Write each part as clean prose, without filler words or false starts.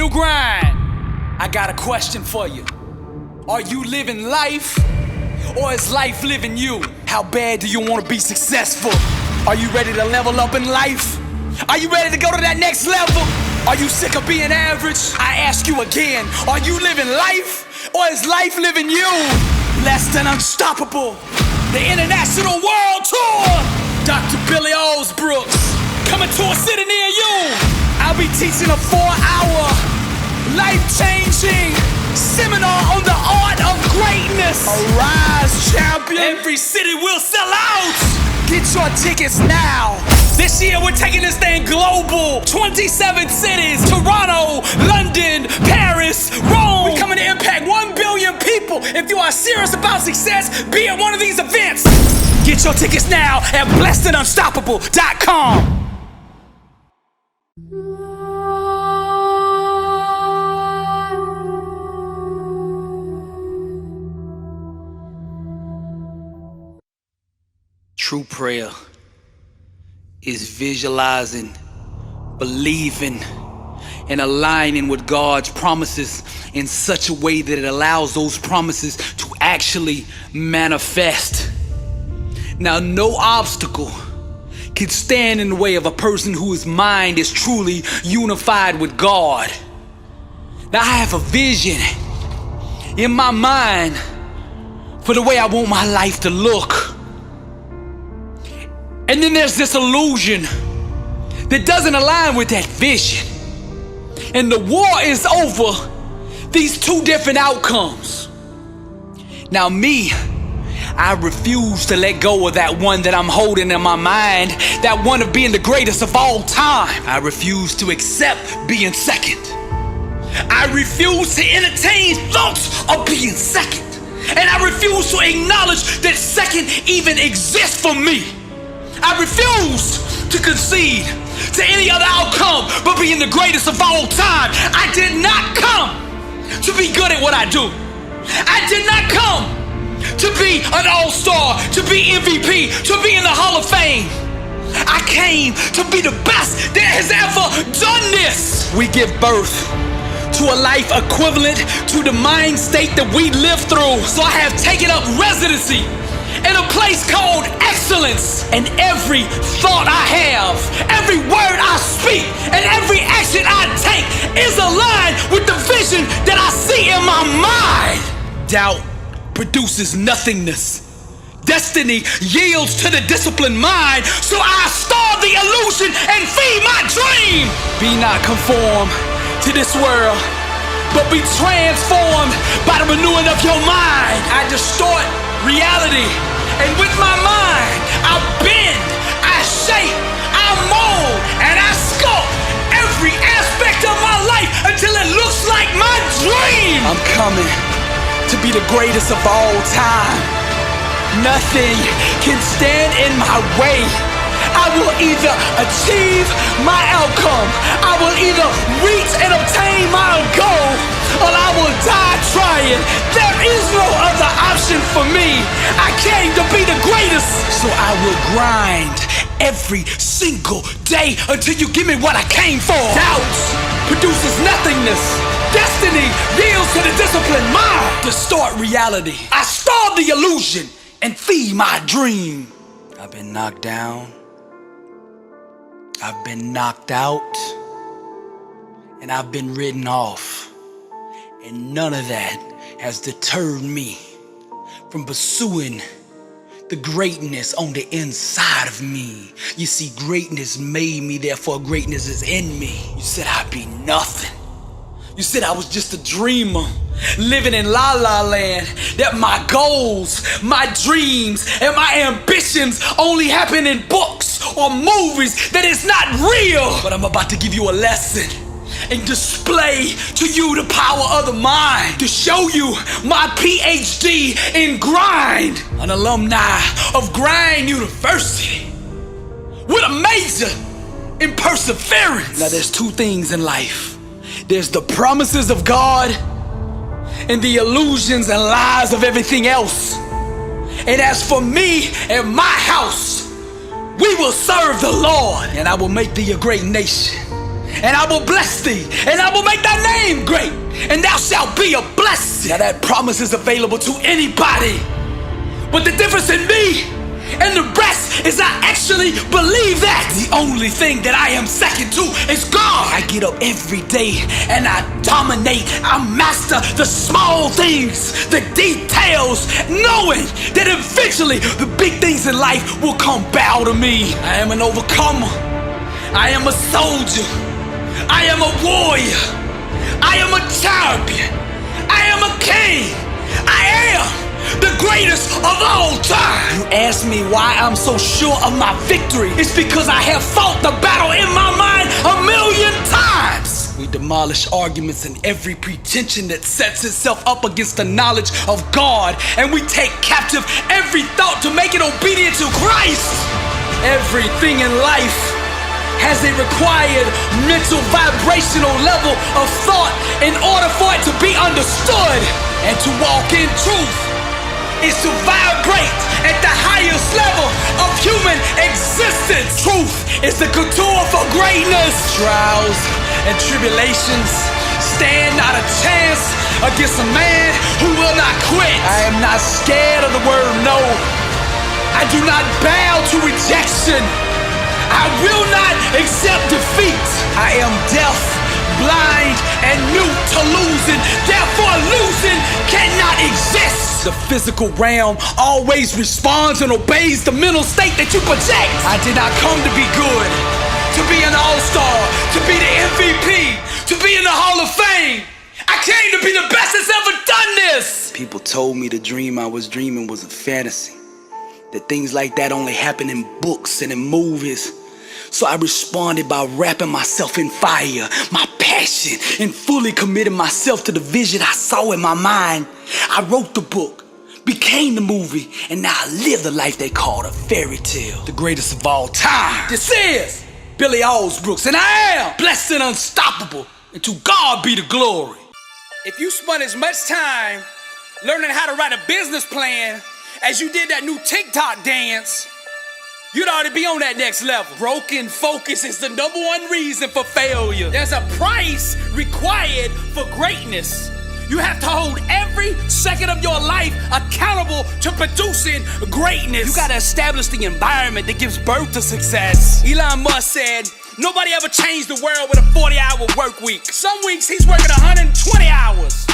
new grind. I got a question for you. Are you living life, or is life living you? How bad do you want to be successful? Are you ready to level up in life? Are you ready to go to that next level? Are you sick of being average? I ask you again, are you living life, or is life living you? Less than unstoppable, the international world tour. Dr. Billy Alsbrooks, coming to a city near you. I'll be teaching a 4-hour, life-changing seminar on the art of greatness. Arise, champion. Every city will sell out. Get your tickets now. This year we're taking this thing global. 27 cities: Toronto, London, Paris, Rome. We're coming to impact 1 billion people. If you are serious about success, be at one of these events. Get your tickets now at blessedandunstoppable.com. True prayer is visualizing, believing, and aligning with God's promises in such a way that it allows those promises to actually manifest. Now, no obstacle can stand in the way of a person whose mind is truly unified with God. Now, I have a vision in my mind for the way I want my life to look. And then there's this illusion that doesn't align with that vision. And the war is over these two different outcomes. Now me, I refuse to let go of that one that I'm holding in my mind, that one of being the greatest of all time. I refuse to accept being second. I refuse to entertain thoughts of being second. And I refuse to acknowledge that second even exists for me. I refuse to concede to any other outcome but being the greatest of all time. I did not come to be good at what I do. I did not come to be an all-star, to be MVP, to be in the Hall of Fame. I came to be the best that has ever done this. We give birth to a life equivalent to the mind state that we live through. So I have taken up residency in a place called excellence. And every thought I have, every word I speak, and every action I take is aligned with the vision that I see in my mind. Doubt produces nothingness. Destiny yields to the disciplined mind. So I starve the illusion and feed my dream. Be not conformed to this world, but be transformed by the renewing of your mind. I distort reality, and with my mind I bend, I shape, I mold, and I sculpt every aspect of my life until it looks like my dream. I'm coming to be the greatest of all time. Nothing can stand in my way. I will either achieve my outcome, I will either reach and obtain my goal, or I will die trying. There is no other option for me. I came to be the greatest, so I will grind every single day until you give me what I came for. Doubt produces nothingness. Destiny yields to the disciplined mind. Distort reality. I starve the illusion and feed my dream. I've been knocked down, I've been knocked out, and I've been written off. And none of that has deterred me from pursuing the greatness on the inside of me. You see, greatness made me, therefore greatness is in me. You said I'd be nothing. You said I was just a dreamer, living in la la land, that my goals, my dreams, and my ambitions only happen in books or movies, that it's not real. But I'm about to give you a lesson and display to you the power of the mind, to show you my PhD in grind, an alumni of Grind University with a major in perseverance. Now there's two things in life. There's the promises of God and the illusions and lies of everything else. And as for me and my house, we will serve the Lord, and I will make thee a great nation, and I will bless thee, and I will make thy name great, and thou shalt be a blessing. Now that promise is available to anybody, but the difference in me and the rest is I actually believe that. The only thing that I am second to is God. I get up every day and I dominate. I master the small things, the details, knowing that eventually the big things in life will come bow to me. I am an overcomer. I am a soldier. I am a warrior. I am a champion. I am a king. I am the greatest of all time. You ask me why I'm so sure of my victory. It's because I have fought the battle in my mind 1,000,000 times. We demolish arguments and every pretension that sets itself up against the knowledge of God, and we take captive every thought to make it obedient to Christ. Everything in life has a required mental vibrational level of thought in order for it to be understood. And to walk in truth is to vibrate at the highest level of human existence. Truth is the couture for greatness. Trials and tribulations stand not a chance against a man who will not quit. I am not scared of the word no. I do not bow to rejection. I will not accept defeat. I am deaf, blind, and mute to losing. Therefore, losing cannot exist. The physical realm always responds and obeys the mental state that you project. I did not come to be good, to be an all-star, to be the MVP, to be in the Hall of Fame. I came to be the best that's ever done this. People told me the dream I was dreaming was a fantasy, that things like that only happen in books and in movies. So I responded by wrapping myself in fire, my passion, and fully committing myself to the vision I saw in my mind. I wrote the book, became the movie, and now I live the life they called a fairy tale. The greatest of all time. This is Billy Alsbrooks, and I am blessed and unstoppable, and to God be the glory. If you spent as much time learning how to write a business plan as you did that new TikTok dance, you'd already be on that next level. Broken focus is the #1 reason for failure. There's a price required for greatness. You have to hold every second of your life accountable to producing greatness. You gotta establish the environment that gives birth to success. Elon Musk said, nobody ever changed the world with a 40-hour work week. Some weeks he's working 120 hours,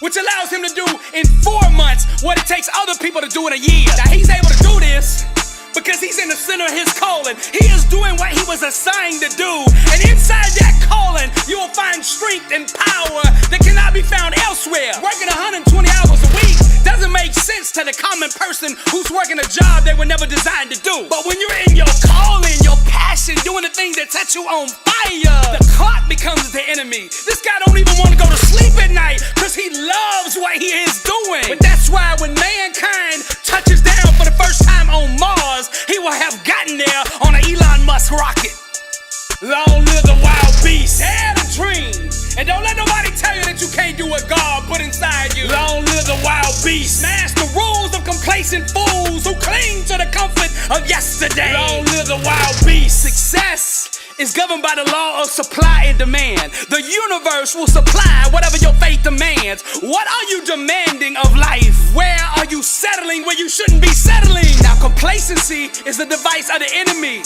which allows him to do in 4 months what it takes other people to do in a year. Now he's able to do this because he's in the center of his calling. He is doing what he was assigned to do. And inside that calling, you will find strength and power that cannot be found elsewhere. Working 120 hours a week doesn't make sense to the common person who's working a job they were never designed to do. But when you're in your calling, your passion, doing the things that set you on fire, the clock becomes the enemy. This guy don't even want to go to sleep at night because he loves what he is doing. But that's why when mankind touches down for the first time on Mars, he will have gotten there on an Elon Musk rocket. Long live the wild beast. Dare to dream. And don't let nobody tell you that you can't do what God put inside you. Long live the wild beast. Smash the rules of complacent fools who cling to the comfort of yesterday. Long live the wild beast. Success is governed by the law of supply and demand. The universe will supply whatever your faith demands. What are you demanding of life? Where are you settling where you shouldn't be settling? Now, complacency is the device of the enemy.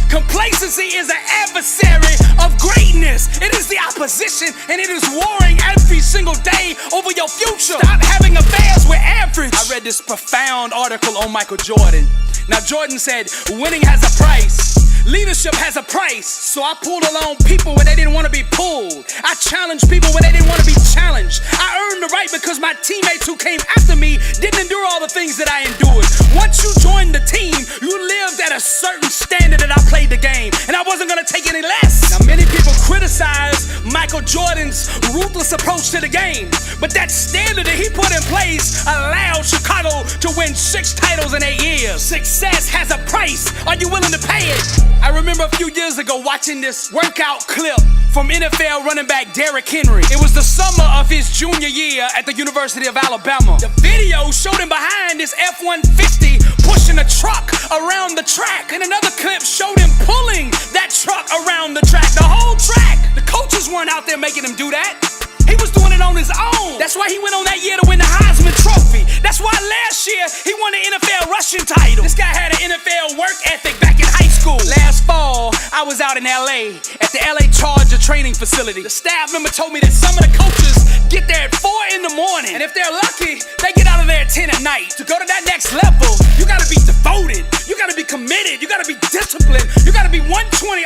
Complacency is an adversary of greatness. It is the opposition, and it is warring every single day over your future. Stop having affairs with average. I read this profound article on Michael Jordan. Now, Jordan said, winning has a price. Leadership has a price. So I pulled along people when they didn't want to be pulled. I challenged people when they didn't want to be challenged. I earned the right because my teammates who came after me didn't endure all the things that I endured. Once you joined the team, you lived at a certain standard that I played the game, and I wasn't going to take any less. Now, many people criticize Michael Jordan's ruthless approach to the game, but that standard that he put in place allowed Chicago to win 6 titles in 8 years. Success has a price. Are you willing to pay it? I remember a few years ago watching this workout clip from NFL running back Derrick Henry. It was the summer of his junior year at the University of Alabama. The video showed him behind this F-150 pushing a truck around the track, and another clip showed him pulling that truck around the track. The whole track weren't out there making him do that. He was doing it on his own. That's why he went on that year to win the Heisman Trophy. That's why last year he won the NFL rushing title. This guy had an NFL work ethic back in high school. Last fall, I was out in LA at the LA Charger training facility. The staff member told me that some of the coaches get there at 4 in the morning. And if they're lucky, they get out of there at 10 at night. To go to that next level, you gotta be devoted. You gotta be committed. You gotta be disciplined. You gotta be 120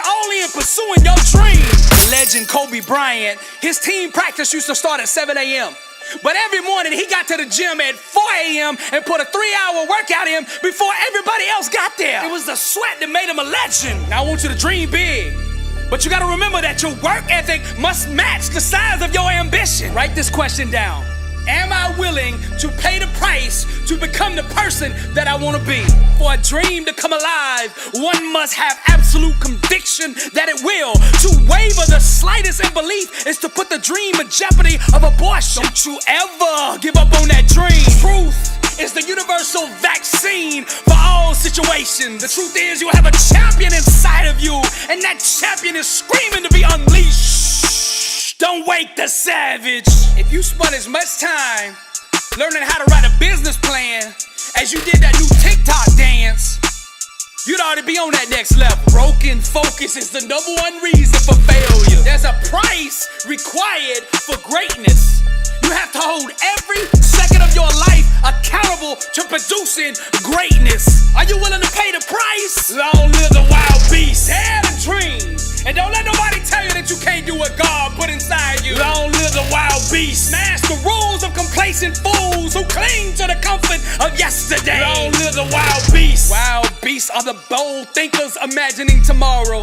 all in pursuing your dream. The legend Kobe Bryant, his team practice used to start at 7 a.m. But every morning he got to the gym at 4 a.m. and put a 3-hour workout in before everybody else got there. It was the sweat that made him a legend. Now I want you to dream big. But you gotta remember that your work ethic must match the size of your ambition. Write this question down. Am I willing to pay the price to become the person that I want to be? For a dream to come alive, one must have absolute conviction that it will. To waver the slightest in belief is to put the dream in jeopardy of abortion. Don't you ever give up on that dream. Truth is the universal vaccine for all situations. The truth is you have a champion inside of you, and that champion is screaming to be unleashed. Don't wake the savage. If you spent as much time learning how to write a business plan as you did that new TikTok dance, you'd already be on that next level. Broken focus is the #1 reason for failure. There's a price required for greatness. You have to hold every second of your life accountable to producing greatness. Are you willing to pay the price? Long live the wild beast. Dare to dream. And don't let nobody tell you that you can't do what God put inside you. Long live the wild beast. Smash the rules of complacent fools who cling to the comfort of yesterday. Long live the wild beast. Wild beasts are the bold thinkers imagining tomorrow.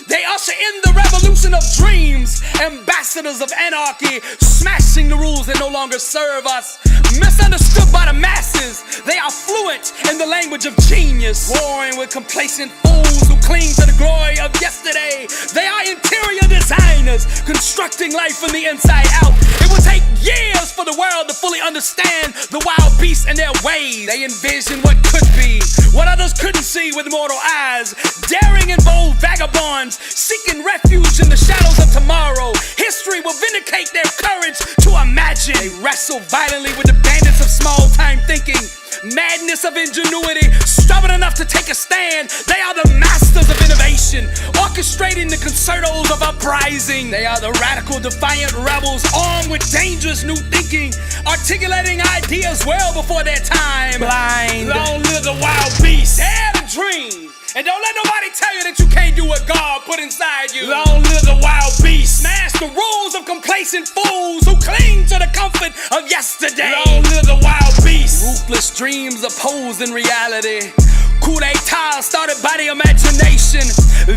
They usher in the revolution of dreams, ambassadors of anarchy, smashing the rules that no longer serve us. Misunderstood by the masses, they are fluent in the language of genius. Warring with complacent fools who cling to the glory of yesterday. They are interior designers, constructing life from the inside out. It will take years for the world to fully understand the wild beasts and their ways. They envision what could be, what others couldn't see with mortal eyes. Daring and bold vagabonds, seeking refuge in the shadows of tomorrow. History will vindicate their courage to imagine. They wrestle violently with the bandits of small-time thinking, madness of ingenuity, stubborn enough to take a stand. They are the masters of innovation, orchestrating the concertos of uprising. They are the radical, defiant rebels, armed with dangerous new thinking, articulating ideas well before their time. Blind. Long live the wild beast. Dare to dream. And don't let nobody tell you that you can't do what God put inside you. Long live the wild beast. Smash the rules of complacent fools who cling to the comfort of yesterday. Long live the wild beast. Ruthless dreams opposing reality. Coup d'etat started by the imagination.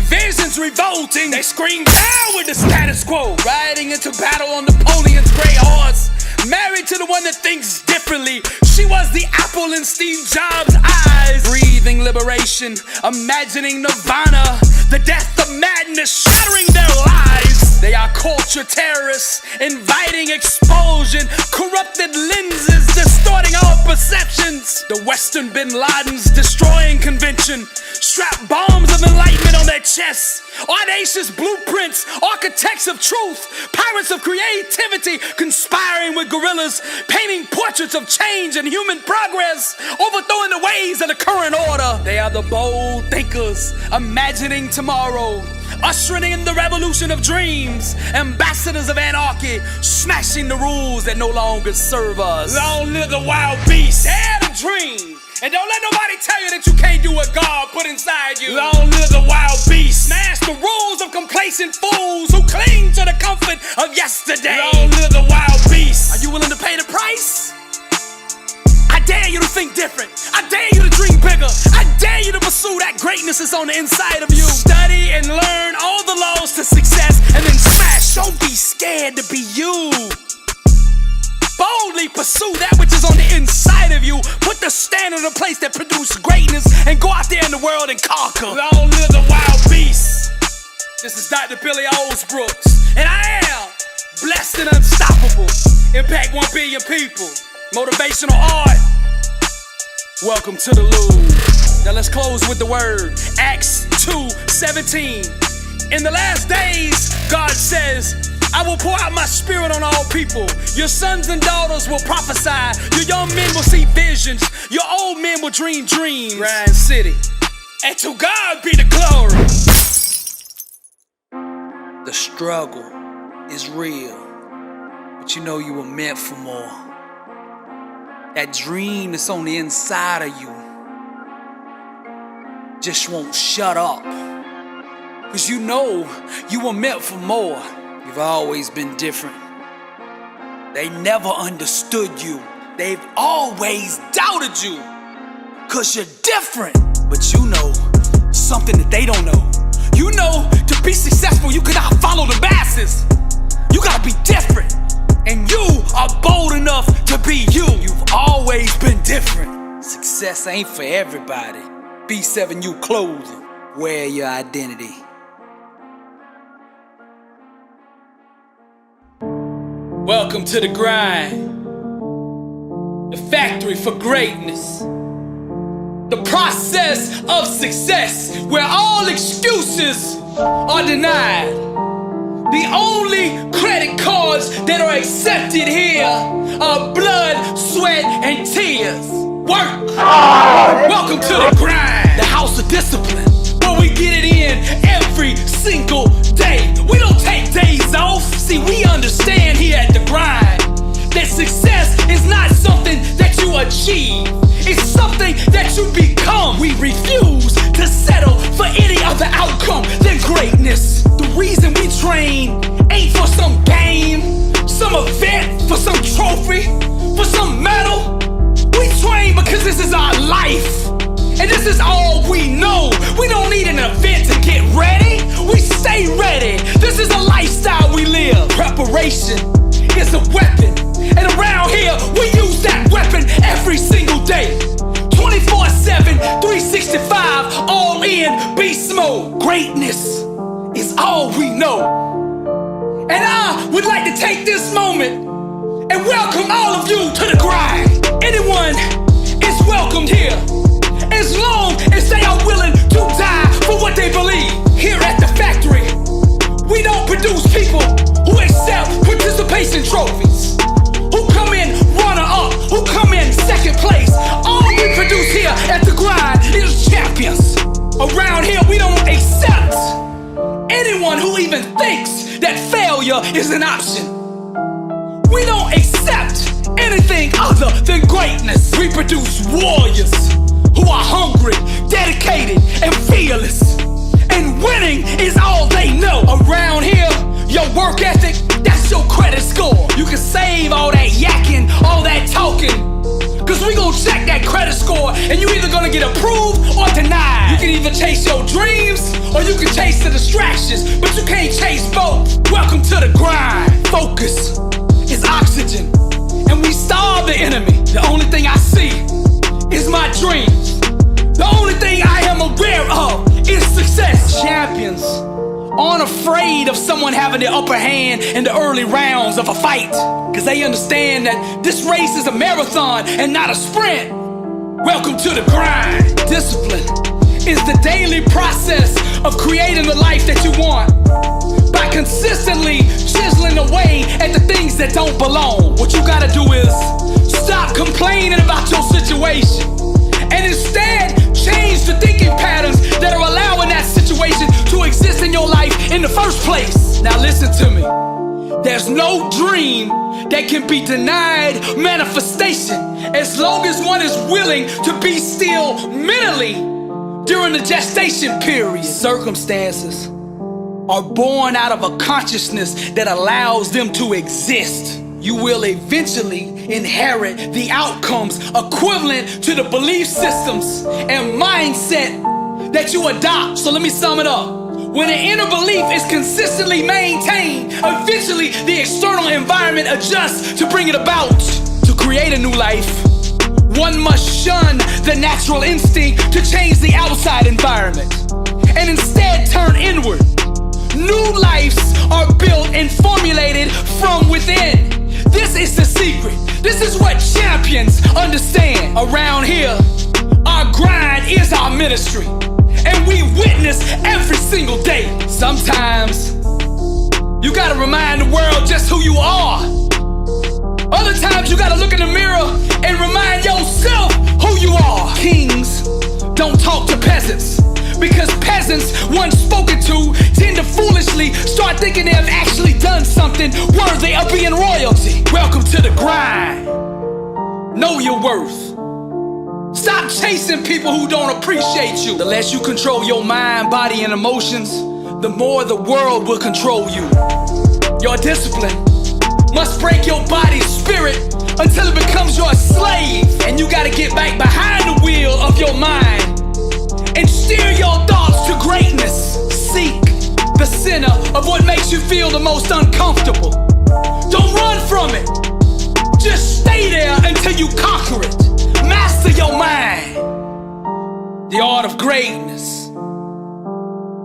Visions revolting. They scream down with the status quo. Riding into battle on Napoleon's gray horse. Married to the one that thinks differently. She was the apple in Steve Jobs' eyes. Breathing liberation, imagining nirvana. The death of madness, shattering their lives. They are culture terrorists, inviting expulsion. Corrupted lenses, distorting all perceptions. The Western Bin Ladens, destroying convention. Strap bombs of enlightenment on their chests. Audacious blueprints, architects of truth. Pirates of creativity, conspiring with guerrillas. Painting portraits of change and human progress. Overthrowing the ways of the current order. They are the bold thinkers, imagining tomorrow. Ushering in the revolution of dreams. Ambassadors of anarchy, smashing the rules that no longer serve us. Long live the wild beast. Dare to dream. And don't let nobody tell you that you can't do what God put inside you. Long live the wild beast. Smash the rules of complacent fools who cling to the comfort of yesterday. Long live the wild beast. Are you willing to pay the price? I dare you to think different. I dare you to dream bigger. I dare you to pursue that greatness that's on the inside of you. Study and learn all the laws to success and then smash. Don't be scared to be you. Boldly pursue that which is on the inside of you. Put the standard in a place that produces greatness and go out there in the world and conquer. Long live the wild beast. This is Dr. Billy Alsbrooks, and I am blessed and unstoppable. Impact 1 billion people. Motivational art. Welcome to the Louvre. Now let's close with the word. Acts 2:17. In the last days, God says, I will pour out my spirit on all people. Your sons and daughters will prophesy. Your young men will see visions. Your old men will dream dreams. Grind City. And to God be the glory. The struggle is real, but you know you were meant for more. That dream that's on the inside of you just won't shut up, 'cause you know you were meant for more. You've always been different. They never understood you. They've always doubted you, 'cause you're different. But you know something that they don't know. You know to be successful you cannot follow the masses. You gotta be different, and you are bold enough to be you. You've always been different. Success ain't for everybody. B7U clothing, wear your identity. Welcome to the grind, the factory for greatness, the process of success where all excuses are denied. The only credit cards that are accepted here are blood, sweat, and tears. Work! Welcome to the grind, the house of discipline, where we get it in every single day. We don't take days off. See, we understand here at the grind that success is not something that you achieve. It's something that you become. We refuse to settle for any other outcome than greatness. The reason we train ain't for some game, some event, for some trophy, for some medal. We train because this is our life, and this is all we know. We don't need an event to get ready. We stay ready. This is a lifestyle we live. Preparation is a weapon, and around here we use that weapon every single day. 24/7, 365, all in beast mode. Greatness is all we know. And I would like to take this moment and welcome all of you to the grind. Anyone is welcomed here, as long as they are willing to die for what they believe. Here at the factory, we don't produce people who accept participation trophies, who come in runner-up, who come in second place. All we produce here at the grind is champions. Around here, we don't accept anyone who even thinks that failure is an option. We don't accept anything other than greatness. We produce warriors who are hungry, dedicated, and fearless. And winning is all they know. Around here, your work ethic, that's your credit score. You can save all that yakking, all that talking, 'cause we gon' check that credit score, and you either gonna get approved or denied. You can either chase your dreams, or you can chase the distractions, but you can't chase both. Welcome to the grind. Focus is oxygen, and we starve the enemy. The only thing I see is my dreams. The only thing I am aware of is success. Champions aren't afraid of someone having the upper hand in the early rounds of a fight, 'cause they understand that this race is a marathon and not a sprint. Welcome to the grind. Discipline is the daily process of creating the life that you want by consistently chiseling away at the things that don't belong. What you gotta do is stop complaining about your situation, and instead change the thinking patterns that are allowing that situation to exist in your life in the first place. Now listen to me. There's no dream that can be denied manifestation as long as one is willing to be still mentally during the gestation period. Circumstances are born out of a consciousness that allows them to exist. You will eventually inherit the outcomes equivalent to the belief systems and mindset that you adopt. So let me sum it up. When an inner belief is consistently maintained, eventually the external environment adjusts to bring it about. To create a new life, one must shun the natural instinct to change the outside environment and instead turn inward. New lives are built and formulated from within. This is the secret. This is what champions understand. Around here, our grind is our ministry, and we witness every single day. Sometimes You gotta remind the world just who you are. Other times you gotta look in the mirror and remind yourself who you are. Kings don't talk to peasants, because peasants, once spoken to, tend to foolishly start thinking they have actually done something worthy of being royalty. Welcome to the grind. Know your worth. Stop chasing people who don't appreciate you. The less you control your mind, body, and emotions, the more the world will control you. Your discipline must break your body's spirit until it becomes your slave. And you gotta get back behind the wheel of your mind and steer your thoughts to greatness. Seek the center of what makes you feel the most uncomfortable. Don't run from it. Just stay there until you conquer it. Master your mind. The art of greatness.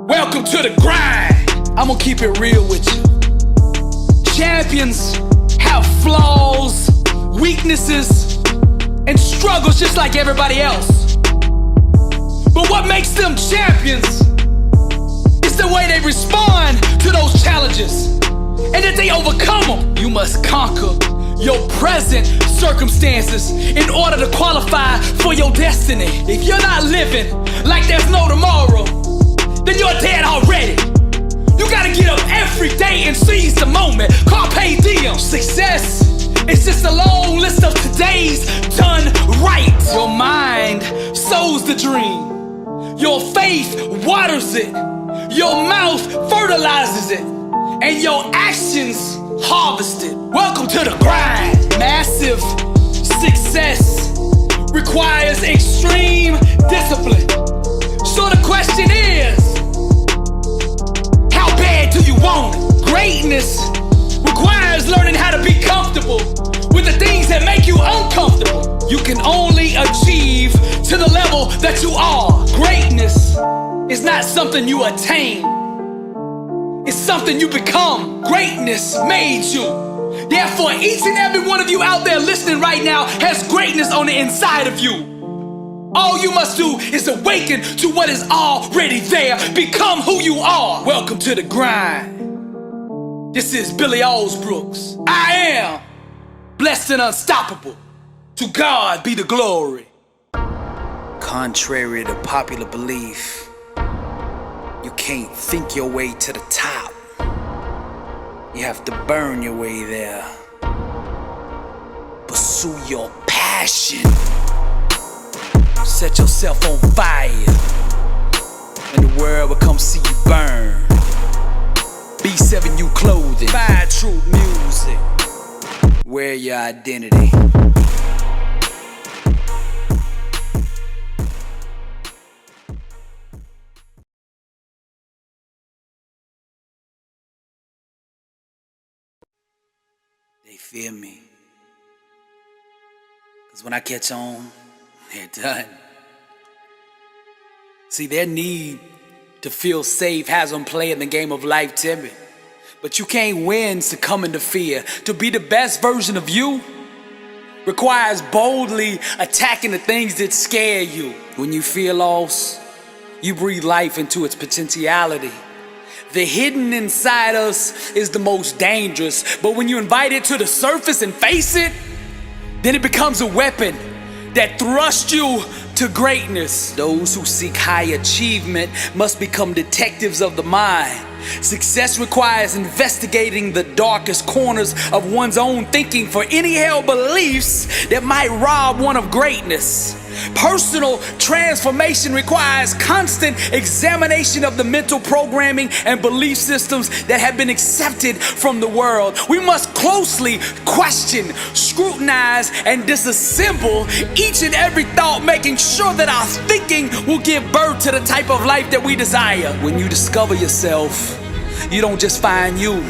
Welcome to the grind. I'm gonna keep it real with you. Champions have flaws, weaknesses, and struggles just like everybody else. But what makes them champions is the way they respond to those challenges and that they overcome them. You must conquer your present circumstances in order to qualify for your destiny. If you're not living like there's no tomorrow, then you're dead already. You gotta get up every day and seize the moment. Carpe diem. Success is just a long list of today's done right. Your mind sows the dream. Your faith waters it. Your mouth fertilizes it. And your actions harvest it. Welcome to the grind. Massive success requires extreme discipline. So the question is, how bad do you want it? Greatness requires learning how to be comfortable with the things that make you uncomfortable. You can only achieve to the level that you are. Greatness is not something you attain. It's something you become. Greatness made you. Therefore, each and every one of you out there listening right now has greatness on the inside of you. All you must do is awaken to what is already there. Become who you are. Welcome to the grind. This is Billy Alsbrooks. I am blessed and unstoppable. To God be the glory. Contrary to popular belief, you can't think your way to the top. You have to burn your way there. Pursue your passion. Set yourself on fire, and the world will come see you burn. B7U clothing, Fire True music. Wear your identity. They fear me, 'cause when I catch on, they're done. See, their need to feel safe has them playing the game of life timid. But you can't win succumbing to fear. To be the best version of you requires boldly attacking the things that scare you. When you feel lost, you breathe life into its potentiality. The hidden inside us is the most dangerous, but when you invite it to the surface and face it, then it becomes a weapon that thrusts you to greatness. Those who seek high achievement must become detectives of the mind. Success requires investigating the darkest corners of one's own thinking for any held beliefs that might rob one of greatness. Personal transformation requires constant examination of the mental programming and belief systems that have been accepted from the world. We must closely question, scrutinize, and disassemble each and every thought, making sure that our thinking will give birth to the type of life that we desire. When you discover yourself, you don't just find you,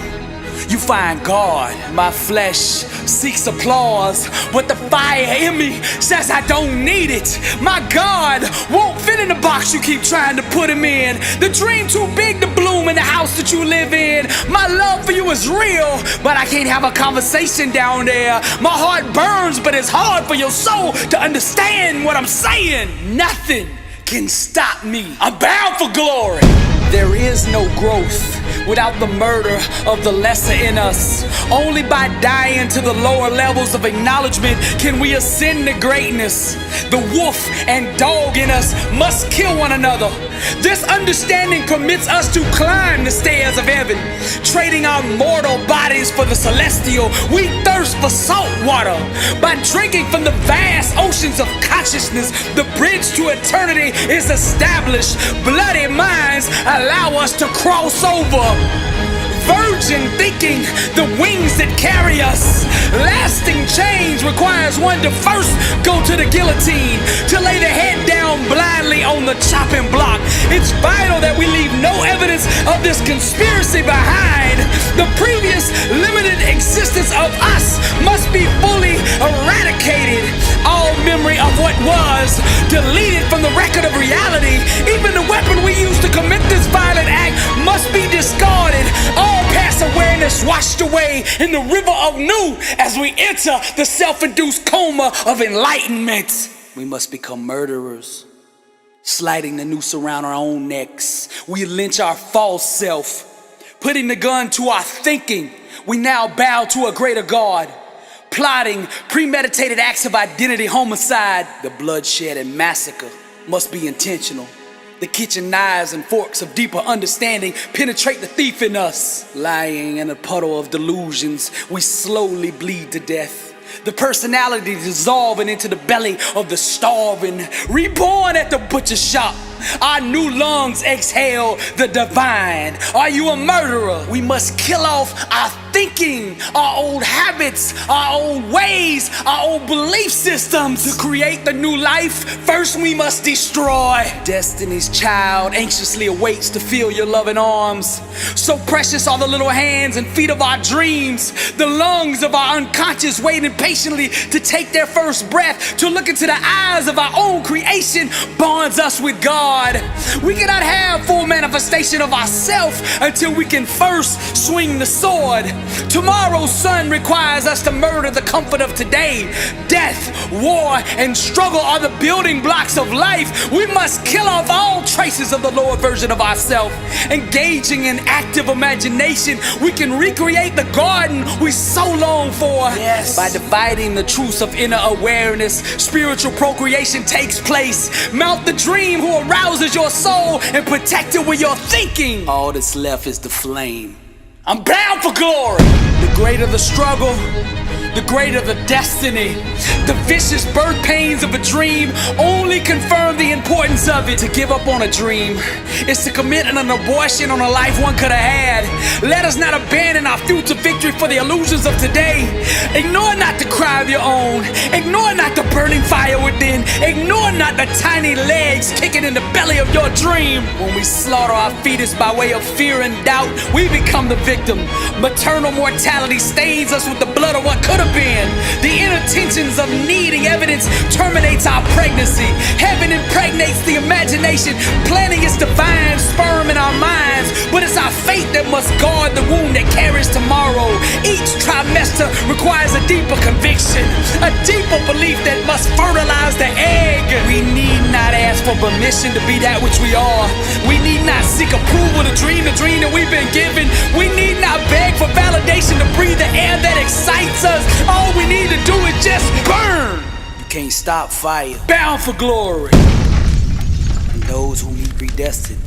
you find God. My flesh seeks applause, but the fire in me says I don't need it. My God won't fit in the box you keep trying to put him in. The dream too big to bloom in the house that you live in. My love for you is real, but I can't have a conversation down there. My heart burns, but it's hard for your soul to understand what I'm saying. Nothing can stop me. I'm bound for glory. There is no growth without the murder of the lesser in us. Only by dying to the lower levels of acknowledgement can we ascend to greatness. The wolf and dog in us must kill one another. This understanding permits us to climb the stairs of heaven, trading our mortal bodies for the celestial. We thirst for salt water. By drinking from the vast oceans of consciousness, the bridge to eternity is established. Bloody minds allow us to cross over. Virgin thinking, the wings that carry us. Lasting change requires one to first go to the guillotine, to lay the head down blindly on the chopping block. It's vital that we leave no evidence of this conspiracy behind. The previous limited existence of us must be fully eradicated. All memory of what was deleted from the record of reality. Even the weapon we used to commit this violent act must be discarded. All past awareness washed away in the river of new as we enter the self-induced coma of enlightenment. We must become murderers, sliding the noose around our own necks. We lynch our false self, putting the gun to our thinking. We now bow to a greater God, plotting premeditated acts of identity homicide. The bloodshed and massacre must be intentional. The kitchen knives and forks of deeper understanding penetrate the thief in us. Lying in a puddle of delusions, we slowly bleed to death. The personality dissolving into the belly of the starving, reborn at the butcher shop. Our new lungs exhale the divine. Are you a murderer? We must kill off our thinking, our old habits, our old ways, our old belief systems. To create the new life, first we must destroy. Destiny's child anxiously awaits to feel your loving arms. So precious are the little hands and feet of our dreams. The lungs of our unconscious waiting patiently to take their first breath. To look into the eyes of our own creation bonds us with God. We cannot have full manifestation of ourself until we can first swing the sword. Tomorrow's sun requires us to murder the comfort of today. Death, war, and struggle are the building blocks of life. We must kill off all traces of the lower version of ourselves. Engaging in active imagination, we can recreate the garden we so long for. Yes. By dividing the truths of inner awareness, spiritual procreation takes place. Mount the dream who arouses your soul and protect it with your thinking. All that's left is the flame. I'm bound for glory. The greater the struggle, the greater the destiny. The vicious birth pains of a dream only confirm the importance of it. To give up on a dream is to commit an abortion on a life one could have had. Let us not abandon our future victory for the illusions of today. Ignore not the cry of your own. Ignore not the burning fire within. Ignore not the tiny legs kicking in the belly of your dream. When we slaughter our fetus by way of fear and doubt, we become the victim. Maternal mortality stains us with the blood of what could have been. The inner tensions of needing evidence terminates our pregnancy. Heaven impregnates the imagination, planting its divine sperm in our minds. But it's our faith that must guard the womb that carries tomorrow. Each trimester requires a deeper conviction, a deeper belief that must fertilize the egg. We need not ask for permission to be that which we are. We need not seek approval to dream the dream that we've been given. We need not beg for validation to breathe the air that excites us. All we need to do is just burn. You can't stop fire. Bound for glory. And those whom he predestined,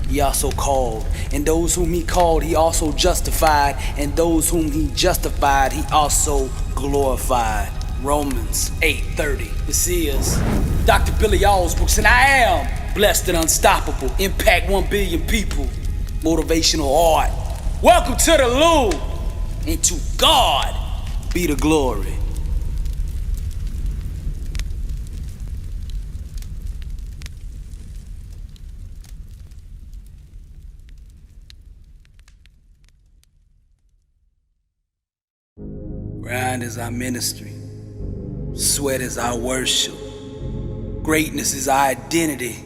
he also called. And those whom he called, he also justified. And those whom he justified, he also glorified. Romans 8:30. This is Dr. Billy Alsbrooks, and I am blessed and unstoppable. Impact 1 billion people. Motivational art. Welcome to the Loop. And to God be the glory. Grind is our ministry. Sweat is our worship. Greatness is our identity.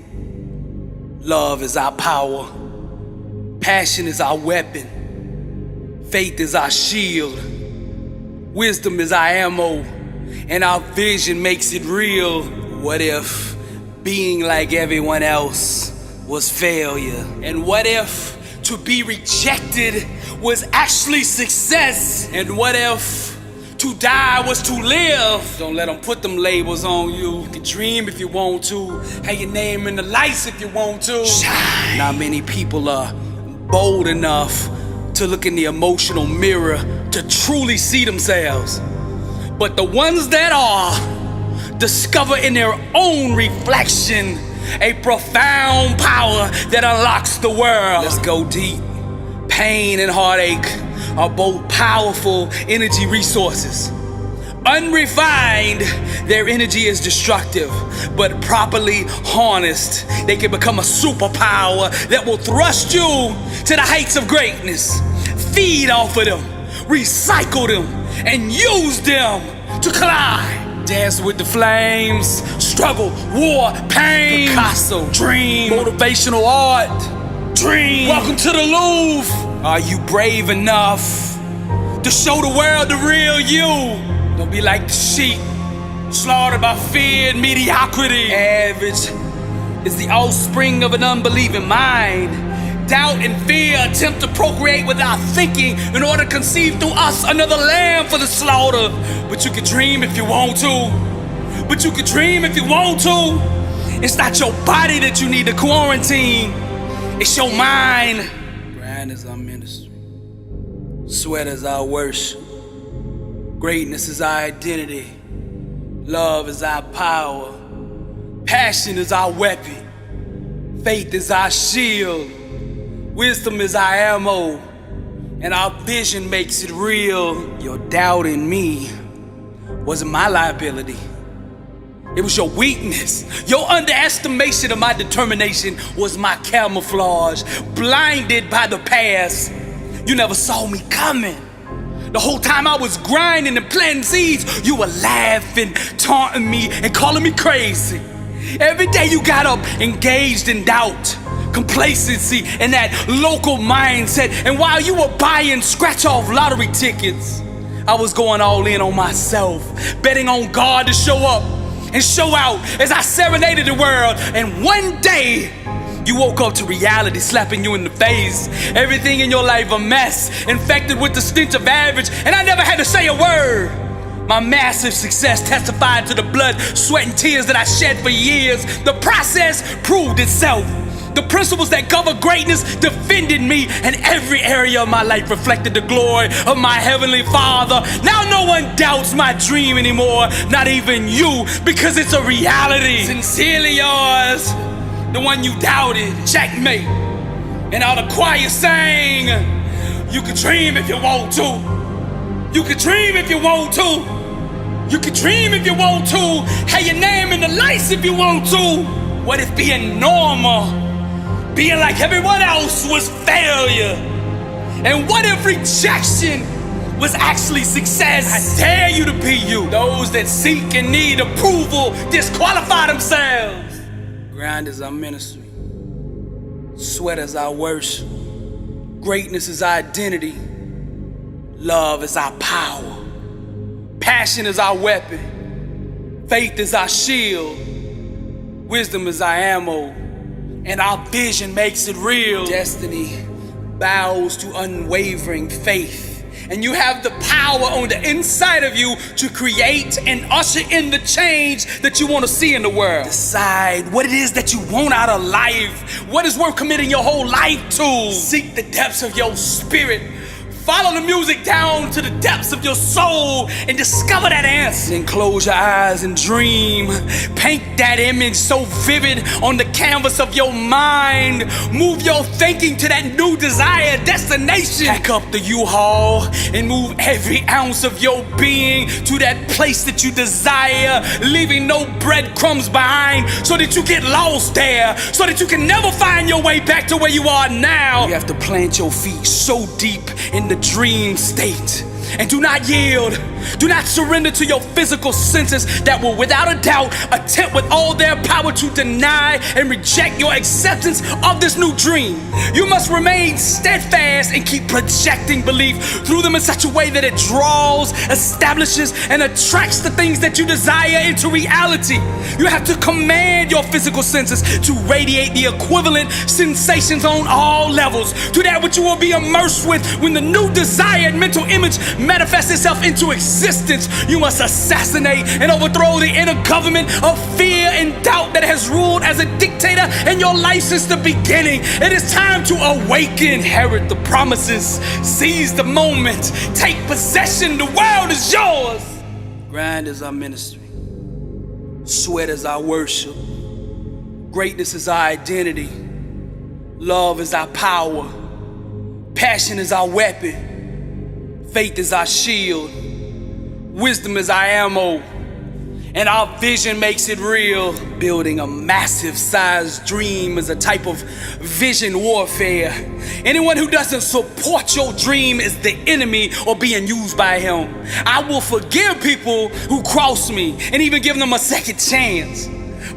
Love is our power. Passion is our weapon. Faith is our shield. Wisdom is our ammo. And our vision makes it real. What if being like everyone else was failure? And what if to be rejected was actually success? And what if to die was to live? Don't let them put them labels on you. You can dream if you want to. Have your name in the lights if you want to. Shine. Not many people are bold enough to look in the emotional mirror to truly see themselves. But the ones that are discover in their own reflection a profound power that unlocks the world. Let's go deep. Pain and heartache are both powerful energy resources. Unrefined, their energy is destructive, but properly harnessed, they can become a superpower that will thrust you to the heights of greatness. Feed off of them, recycle them, and use them to climb. Dance with the flames, struggle, war, pain, Picasso, dream, motivational art, dream. Welcome to the Louvre. Are you brave enough to show the world the real you? Don't be like the sheep, slaughtered by fear and mediocrity. Average is the offspring of an unbelieving mind. Doubt and fear attempt to procreate without thinking in order to conceive through us another lamb for the slaughter. But you can dream if you want to. But you can dream if you want to. It's not your body that you need to quarantine. It's your mind. Grind is our ministry. Sweat is our worship. Greatness is our identity. Love is our power. Passion is our weapon. Faith is our shield. Wisdom is our ammo, and our vision makes it real. Your doubt in me wasn't my liability. It was your weakness. Your underestimation of my determination was my camouflage. Blinded by the past, you never saw me coming. The whole time I was grinding and planting seeds, you were laughing, taunting me, and calling me crazy. Every day you got up engaged in doubt, complacency, and that local mindset. And while you were buying scratch-off lottery tickets, I was going all in on myself, betting on God to show up and show out as I serenaded the world. And one day, you woke up to reality slapping you in the face. Everything in your life a mess, infected with the stench of average, and I never had to say a word. My massive success testified to the blood, sweat, and tears that I shed for years. The process proved itself. The principles that govern greatness defended me, and every area of my life reflected the glory of my Heavenly Father. Now no one doubts my dream anymore, not even you, because it's a reality. Sincerely yours, the one you doubted, checkmate. And all the choir sang, you can dream if you want to. You can dream if you want to. You can dream if you want to. Have your name in the lights if you want to. What if being normal, being like everyone else, was failure? And what if rejection was actually success? I dare you to be you. Those that seek and need approval disqualify themselves. Grind is our ministry. Sweat is our worship. Greatness is our identity. Love is our power. Passion is our weapon. Faith is our shield. Wisdom is our ammo. And our vision makes it real. Destiny bows to unwavering faith. And you have the power on the inside of you to create and usher in the change that you want to see in the world. Decide what it is that you want out of life. What is worth committing your whole life to? Seek the depths of your spirit. Follow the music down to the depths of your soul and discover that answer. Then close your eyes and dream. Paint that image so vivid on the canvas of your mind. Move your thinking to that new desired destination. Pack up the U-Haul and move every ounce of your being to that place that you desire, leaving no breadcrumbs behind so that you get lost there, so that you can never find your way back to where you are now. You have to plant your feet so deep in the dream state And do not yield. Do not surrender to your physical senses that will without a doubt attempt with all their power to deny and reject your acceptance of this new dream. You must remain steadfast and keep projecting belief through them in such a way that it draws, establishes, and attracts the things that you desire into reality. You have to command your physical senses to radiate the equivalent sensations on all levels to that which you will be immersed with when the new desired mental image manifests itself into existence. You must assassinate and overthrow the inner government of fear and doubt that has ruled as a dictator in your life since the beginning. It is time to awaken, inherit the promises, seize the moment, take possession. The world is yours. Grind is our ministry. Sweat is our worship. Greatness is our identity. Love is our power. Passion is our weapon. Faith is our shield. Wisdom is our ammo. And our vision makes it real. Building a massive sized dream is a type of vision warfare. Anyone who doesn't support your dream is the enemy or being used by him. I will forgive people who cross me and even give them a second chance.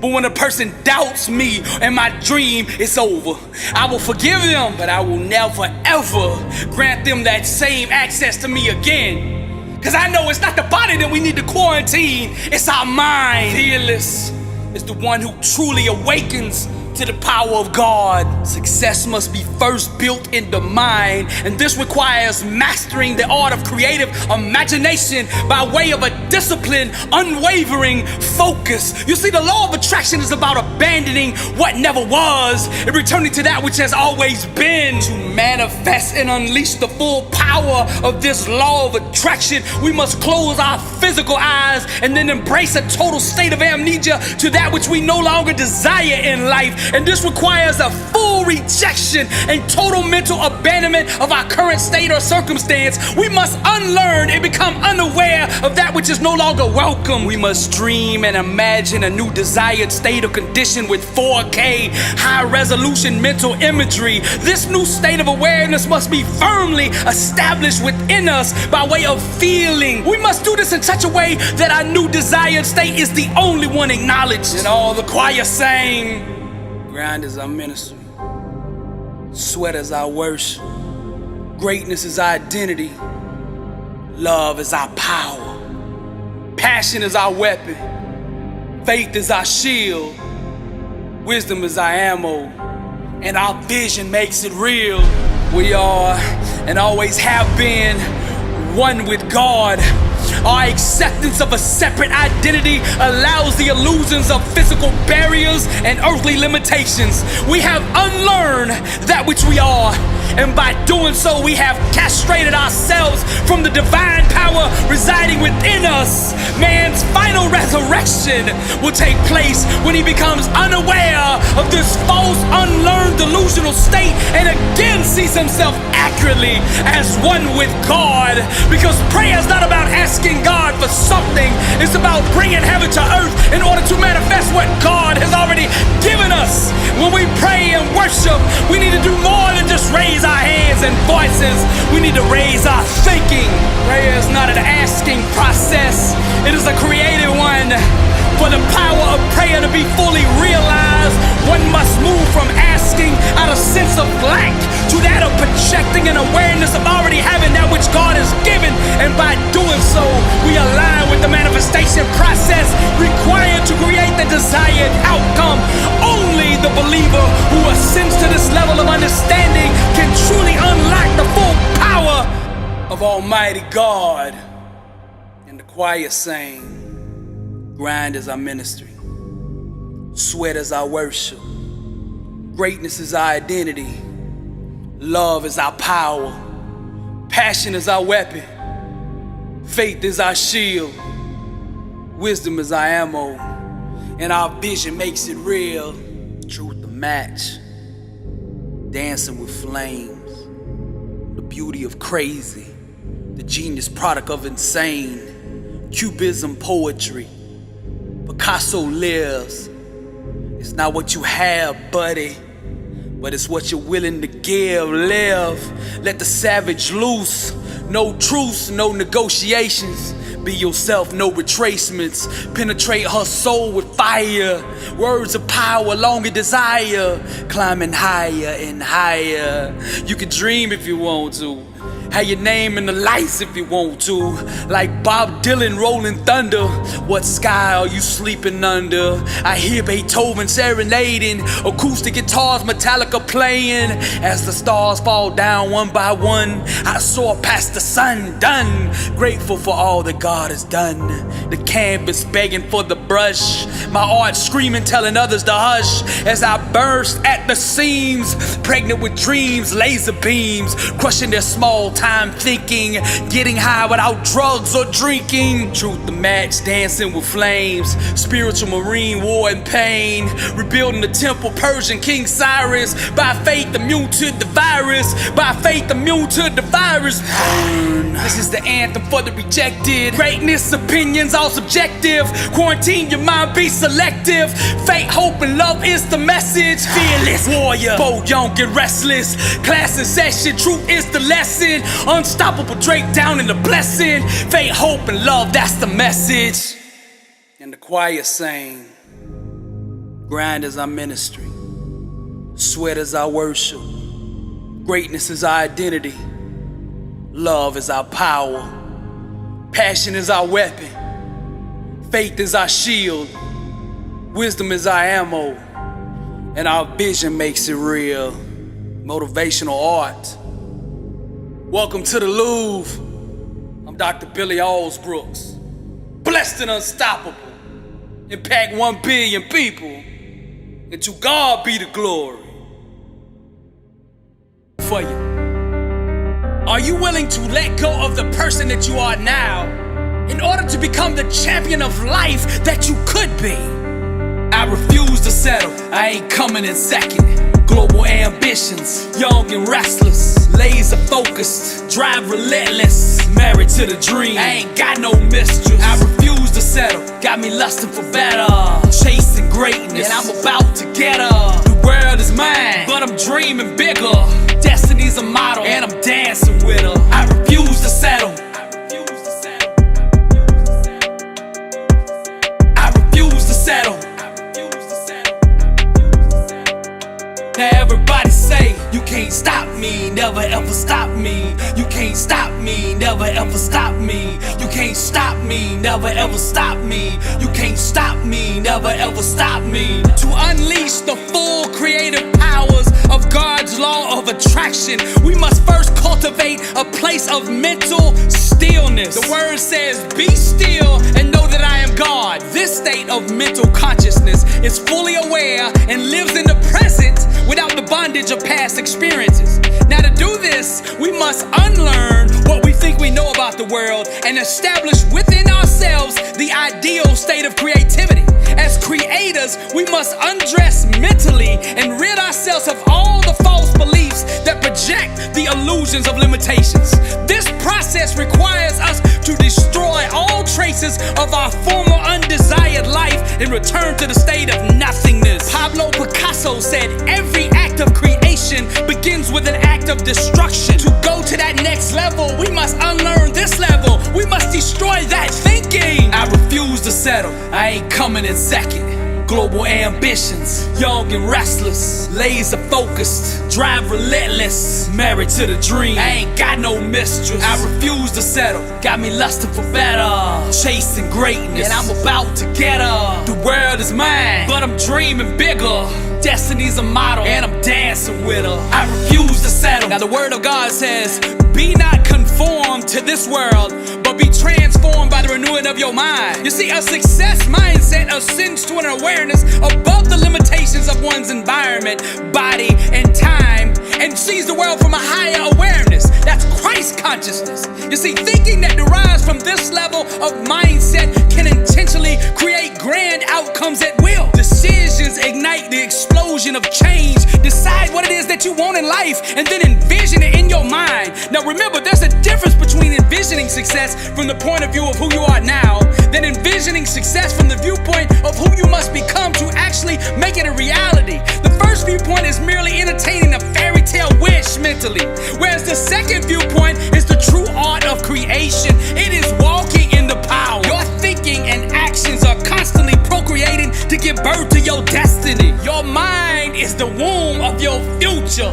But when a person doubts me and my dream, it's over. I will forgive them, but I will never ever grant them that same access to me again. Cause I know it's not the body that we need to quarantine, it's our mind. Fearless is the one who truly awakens to the power of God. Success must be first built in the mind, and this requires mastering the art of creative imagination by way of a disciplined, unwavering focus. You see, the law of attraction is about abandoning what never was and returning to that which has always been. To manifest and unleash the full power of this law of attraction, we must close our physical eyes and then embrace a total state of amnesia to that which we no longer desire in life. And this requires a full rejection and total mental abandonment of our current state or circumstance. We must unlearn and become unaware of that which is no longer welcome. We must dream and imagine a new desired state or condition with 4K, high resolution mental imagery. This new state of awareness must be firmly established within us by way of feeling. We must do this in such a way that our new desired state is the only one acknowledged. And all the choir sang, grind is our ministry. Sweat is our worship. Greatness is our identity. Love is our power. Passion is our weapon. Faith is our shield. Wisdom is our ammo. And our vision makes it real. We are and always have been one with God. Our acceptance of a separate identity allows the illusions of physical barriers and earthly limitations. We have unlearned that which we are, and by doing so, we have castrated ourselves from the divine power residing within us. Man's final resurrection will take place when he becomes unaware of this false, unlearned, delusional state and again sees himself accurately as one with God. Because prayer is not about asking God for something, it's about bringing heaven to earth in order to manifest what God has already given us. When we pray and worship, we need to do more than just raise our hands and voices. We need to raise our thinking. Prayer is not an asking process, it is a creative one. For the power of prayer to be fully realized, one must move from asking out of sense of lack to that of projecting an awareness of already having that which God has given. And by doing so, we align with the manifestation process required to create the desired outcome. Only the believer who ascends to this level of understanding can truly unlock the full power of Almighty God. And the choir sang, grind is our ministry. Sweat is our worship. Greatness is our identity. Love is our power. Passion is our weapon. Faith is our shield. Wisdom is our ammo. And our vision makes it real. Truth to match. Dancing with flames. The beauty of crazy. The genius product of insane. Cubism poetry. Picasso lives. It's not what you have, buddy, but it's what you're willing to give. Live, let the savage loose. No truce, no negotiations. Be yourself, no retracements. Penetrate her soul with fire. Words of power, longer desire. Climbing higher and higher. You can dream if you want to. Have your name in the lights if you want to. Like Bob Dylan rolling thunder. What sky are you sleeping under? I hear Beethoven serenading. Acoustic guitars, Metallica playing. As the stars fall down one by one, I soar past the sun, done. Grateful for all that God has done. The canvas begging for the brush. My art screaming, telling others to hush. As I burst at the seams, pregnant with dreams, laser beams, crushing their small time thinking, getting high without drugs or drinking. Truth the match, dancing with flames, spiritual marine war and pain, rebuilding the temple, Persian King Cyrus, by faith immune to the virus, by faith immune to the virus. This is the anthem for the rejected. Greatness, opinions, all subjective. Quarantine your mind, be selective. Fate, hope, and love is the message. Fearless warrior, bold, young, and restless. Class in session, truth is the lesson. Unstoppable, Drake down in the blessing. Fate, hope, and love, that's the message. And the choir sang, grind is our ministry, sweat is our worship, greatness is our identity, love is our power, passion is our weapon, faith is our shield, wisdom is our ammo, and our vision makes it real. Motivational art. Welcome to the Louvre. I'm Dr. Billy Alsbrooks. Blessed and unstoppable. Impact 1 billion people. And to God be the glory. For you. Are you willing to let go of the person that you are now in order to become the champion of life that you could be? I refuse to settle. I ain't coming in second. Global ambitions, young and restless, laser focused, drive relentless, married to the dream. I ain't got no mistress. I refuse to settle. Got me lusting for better, chasing greatness, and I'm about to get her. The world is mine, but I'm dreaming bigger. Destiny's a model, and I'm dancing with her. I refuse to settle. I refuse to settle. Now everybody say, you can't stop me, never ever stop me. You can't stop me, never ever stop me. You can't stop me, never ever stop me. You can't stop me, never ever stop me. To unleash the full creative powers of God's law of attraction, we must first cultivate a place of mental stillness. The word says, be still and know that I am God. This state of mental consciousness is fully aware and lives in the present without the bondage of past experiences. Now to do this, we must unlearn what we think we know about the world and establish within ourselves the ideal state of creativity. As creators, we must undress mentally and rid ourselves of all the false beliefs that project the illusions of limitations. This process requires us to destroy all traces of our former undesired life and return to the state of nothingness. Pablo Picasso said, every act of creation begins with an act of destruction. To go to that next level, we must unlearn this level. We must destroy that thinking. I refuse to settle. I ain't coming in second. Global ambitions, young and restless, laser focused, drive relentless, married to the dream. I ain't got no mistress. I refuse to settle. Got me lusting for better, chasing greatness, and I'm about to get her. The world is mine, but I'm dreaming bigger. Destiny's a model, and I'm dancing with her. I refuse to settle. Now the word of God says, be not conformed to this world, but be transformed by the renewing of your mind. You see, a success mindset ascends to an awareness above the limitations of one's environment, body, and time, and sees the world from a higher awareness. That's Christ consciousness. You see, thinking that derives from this level of mindset can intentionally create grand outcomes at will. Decisions ignite the explosion of change. Decide what it is that you want in life and then envision it in your mind. Now remember, there's a difference between envisioning success from the point of view of who you are now, than envisioning success from the viewpoint of who you must become to actually make it a reality. The first viewpoint is merely entertaining a fairy tale wish mentally. Whereas the second viewpoint is the true art of creation. It is walking in the power. Your thinking and actions are constantly procreating to give birth to your destiny. Your mind is the womb of your future.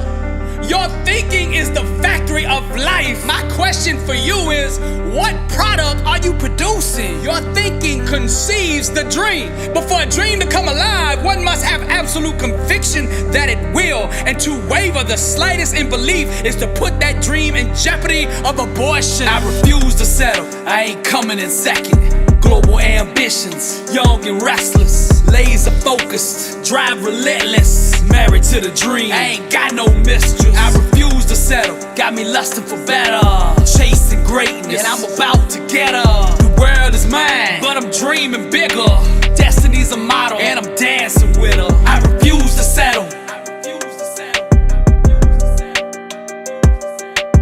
Your thinking is the factory of life. My question for you is, what product are you producing? Your thinking conceives the dream. But for a dream to come alive, one must have absolute conviction that it will. And to waver the slightest in belief is to put that dream in jeopardy of abortion. I refuse to settle. I ain't coming in second. Global ambitions, young and restless, laser focused, drive relentless, married to the dream. I ain't got no mistress. I refuse to settle. Got me lusting for better, chasing greatness, and I'm about to get her. The world is mine, but I'm dreaming bigger. Destiny's a model, and I'm dancing with her. I refuse to settle.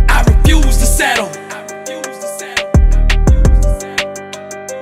I refuse to settle.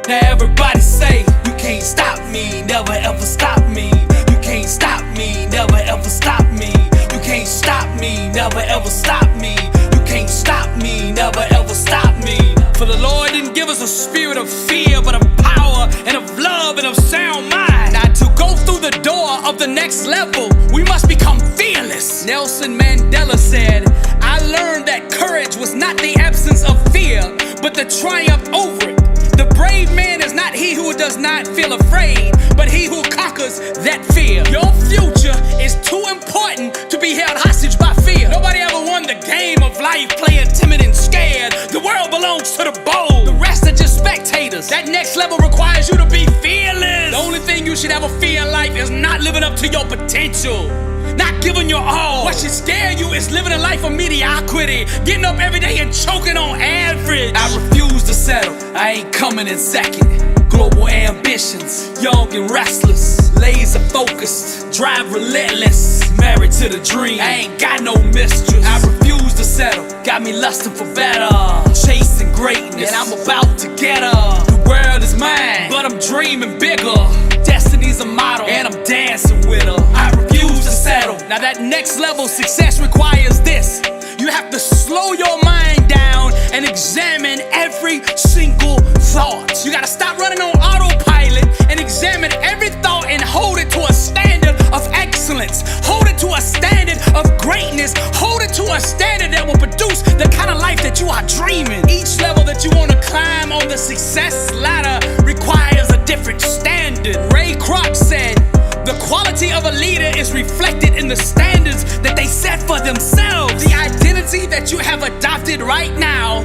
Now everybody say, you can't stop me, never ever stop me. You can't stop me, never ever stop me. You can't stop me, never ever stop me. You can't stop me, never ever stop me. For the Lord didn't give us a spirit of fear, but of power and of love and of sound mind. Now to go through the door of the next level, we must become fearless. Nelson Mandela said, I learned that courage was not the absence of fear, but the triumph over it. The brave man is not he who does not feel afraid, but he who conquers that fear. Your future is too important to be held hostage by fear. Nobody ever won the game of life playing timid and scared. The world belongs to the bold. The rest are just spectators. That next level requires you to be fearless. The only thing you should ever fear in life is not living up to your potential. Not giving your all. What should scare you is living a life of mediocrity, getting up every day and choking on average. I refuse to settle. I ain't coming in second. Global ambitions, young and restless, laser focused, drive relentless, married to the dream. I ain't got no mistress. I refuse to settle. Got me lusting for better, chasing greatness, and I'm about to get her. The world is mine, but I'm dreaming bigger. Destiny's a model, and I'm dancing with her. I refuse to settle. Now that next level success requires this. You have to slow your mind down and examine every single thought. You gotta stop running on autopilot and examine every thought and hold it to a standard of excellence. Hold it to a standard of greatness. Hold it to a standard that will produce the kind of life that you are dreaming. Each level that you want to climb on the success ladder requires a different standard. Ray Kroc said, the quality of a leader is reflected in the standards that they set for themselves. The identity that you have adopted right now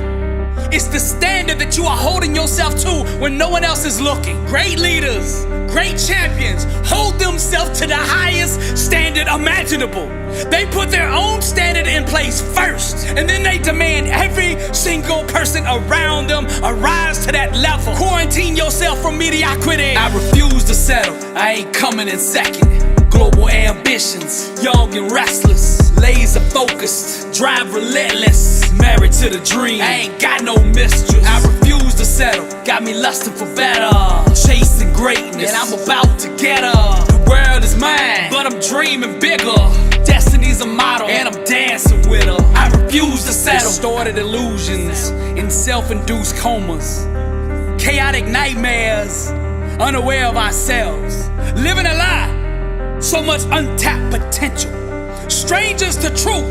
is the standard that you are holding yourself to when no one else is looking. Great leaders, great champions hold themselves to the highest standard imaginable. They put their own standard in place first, and then they demand every single person around them arise to that level. Quarantine yourself from mediocrity. I refuse to settle. I ain't coming in second. Global ambitions, young and restless, laser focused, drive relentless, married to the dream. I ain't got no mistress. I refuse to settle. Got me lusting for better, chasing greatness, and I'm about to get her. The world is mine, but I'm dreaming bigger. Destiny's a model, and I'm dancing with her. I refuse to settle. Distorted illusions in self-induced comas, chaotic nightmares, unaware of ourselves, living a lie. So much untapped potential. Strangers to truth,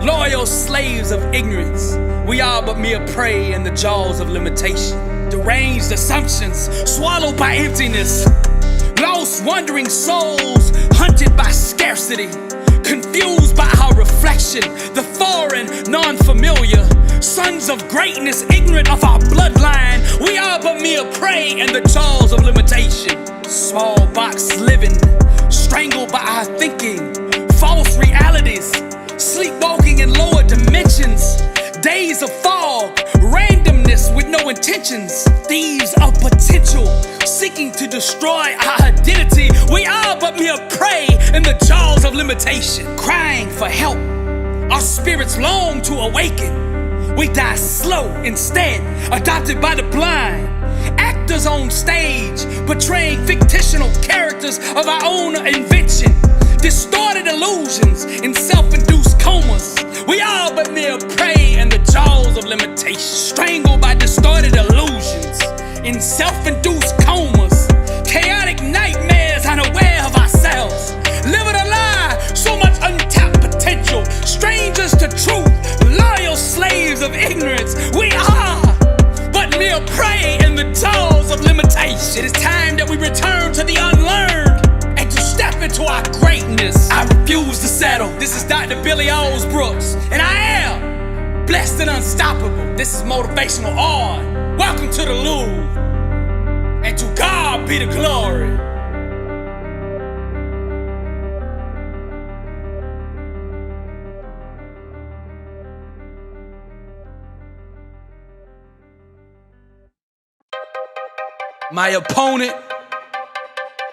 loyal slaves of ignorance. We are but mere prey in the jaws of limitation. Deranged assumptions, swallowed by emptiness. Lost wandering souls, hunted by scarcity. Confused by our reflection, the foreign, non-familiar. Sons of greatness, ignorant of our bloodline. We are but mere prey in the jaws of limitation. Small box living, strangled by our thinking. False realities, sleepwalking in lower dimensions. Days of fog, randomness with no intentions. Thieves of potential, seeking to destroy our identity. We are but mere prey in the jaws of limitation. Crying for help, our spirits long to awaken. We die slow instead, adopted by the blind. Actors on stage, portraying fictional characters of our own invention. distorted illusions and self-induced comas. We all but mere prey in the jaws of limitation, strangled by distorted illusions in self-induced comas, chaotic nightmares unaware of ourselves, living a lie, so much untapped potential, strangers to truth, loyal slaves of ignorance. We are but mere prey in the jaws of limitation. It is time that we return to the unlearned and to step into our greatness. I refuse to settle. This is Dr. Billy Alsbrooks, and I am blessed and unstoppable. This is Motivational Art. Welcome to the Louvre, and to God be the glory. My opponent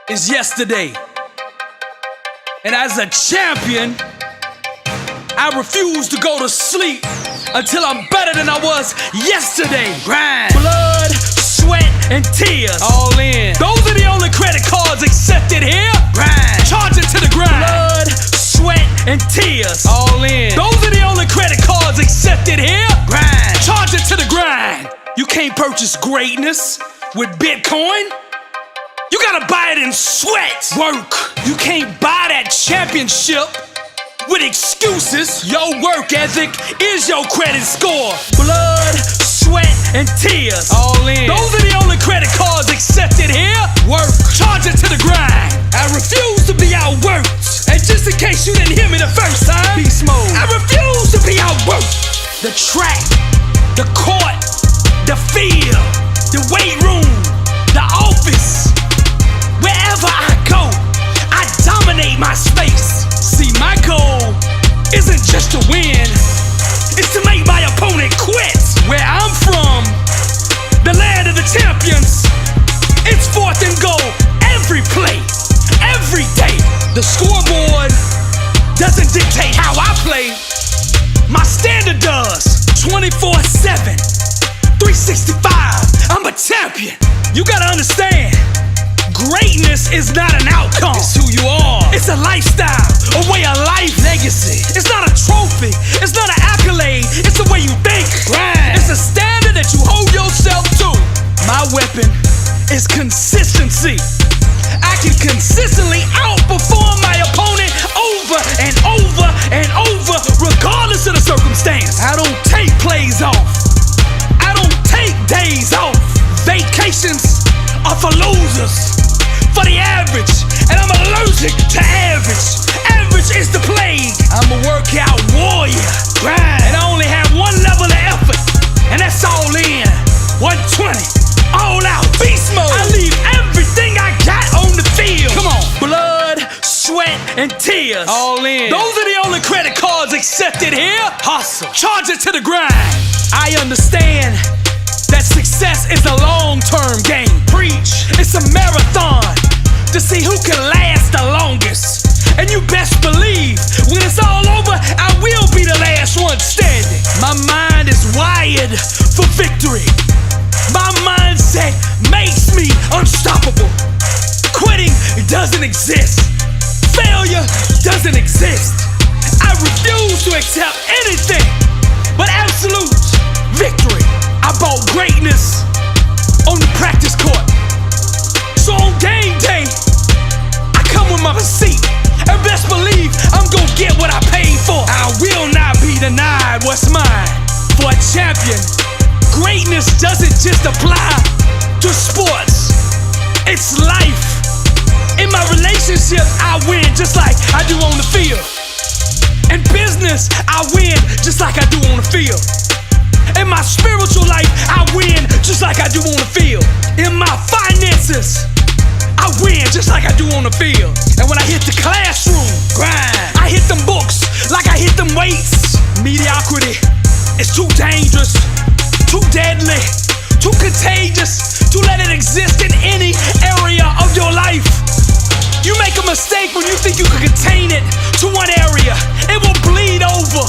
is yesterday. And as a champion, I refuse to go to sleep until I'm better than I was yesterday. Grind, blood, sweat, and tears. All in. Those are the only credit cards accepted here. Grind, charge it to the grind. Blood, sweat, and tears. All in. Those are the only credit cards accepted here. Grind, charge it to the grind. You can't purchase greatness with Bitcoin. You gotta buy it in sweat, work. You can't buy that championship with excuses. Your work ethic is your credit score. Blood, sweat, and tears. All in. Those are the only credit cards accepted here. Work. Charge it to the grind. I refuse to be outworked. And just in case you didn't hear me the first time, beast mode. I refuse to be outworked. The track, the court, the field, the weight room, the office, wherever I go, I dominate my space. See, my goal isn't just to win, it's to make my opponent quit. Where I'm from, the land of the champions, it's 4th and goal every play, every day. The scoreboard doesn't dictate how I play, my standard does. 24/7, 365, I'm a champion. You gotta understand, greatness is not an outcome. It's who you are. It's a lifestyle, a way of life, legacy. It's not a trophy, it's not an accolade, it's the way you think. Grind. It's a standard that you hold yourself to. My weapon is consistency. I can consistently outperform my opponent over and over and over, regardless of the circumstance. I don't take plays off. I don't take days off. Vacations are for losers, for the average, and I'm allergic to average. Average is the plague. I'm a workout warrior, grind, and I only have one level of effort, and that's all in. 120, all out, beast mode. I leave everything I got on the field. Come on. Blood, sweat, and tears. All in. Those are the only credit cards accepted here. Hustle. Charge it to the grind. I understand that success is a long-term game. Preach. It's a marathon to see who can last the longest. And you best believe, when it's all over, I will be the last one standing. My mind is wired for victory. My mindset makes me unstoppable. Quitting doesn't exist. Failure doesn't exist. I refuse to accept anything but absolute victory. I bought greatness on the practice court. So on game day, I come with my receipt. And best believe I'm gonna get what I paid for. I will not be denied what's mine. For a champion, greatness doesn't just apply to sports. It's life. In my relationships, I win just like I do on the field. In business, I win just like I do on the field. In my spiritual life, I win just like I do on the field. In my finances, I win just like I do on the field. And when I hit the classroom, grind. I hit them books like I hit them weights. Mediocrity is too dangerous, too deadly, too contagious to let it exist in any area of your life. You make a mistake when you think you can contain it to one area. It will bleed over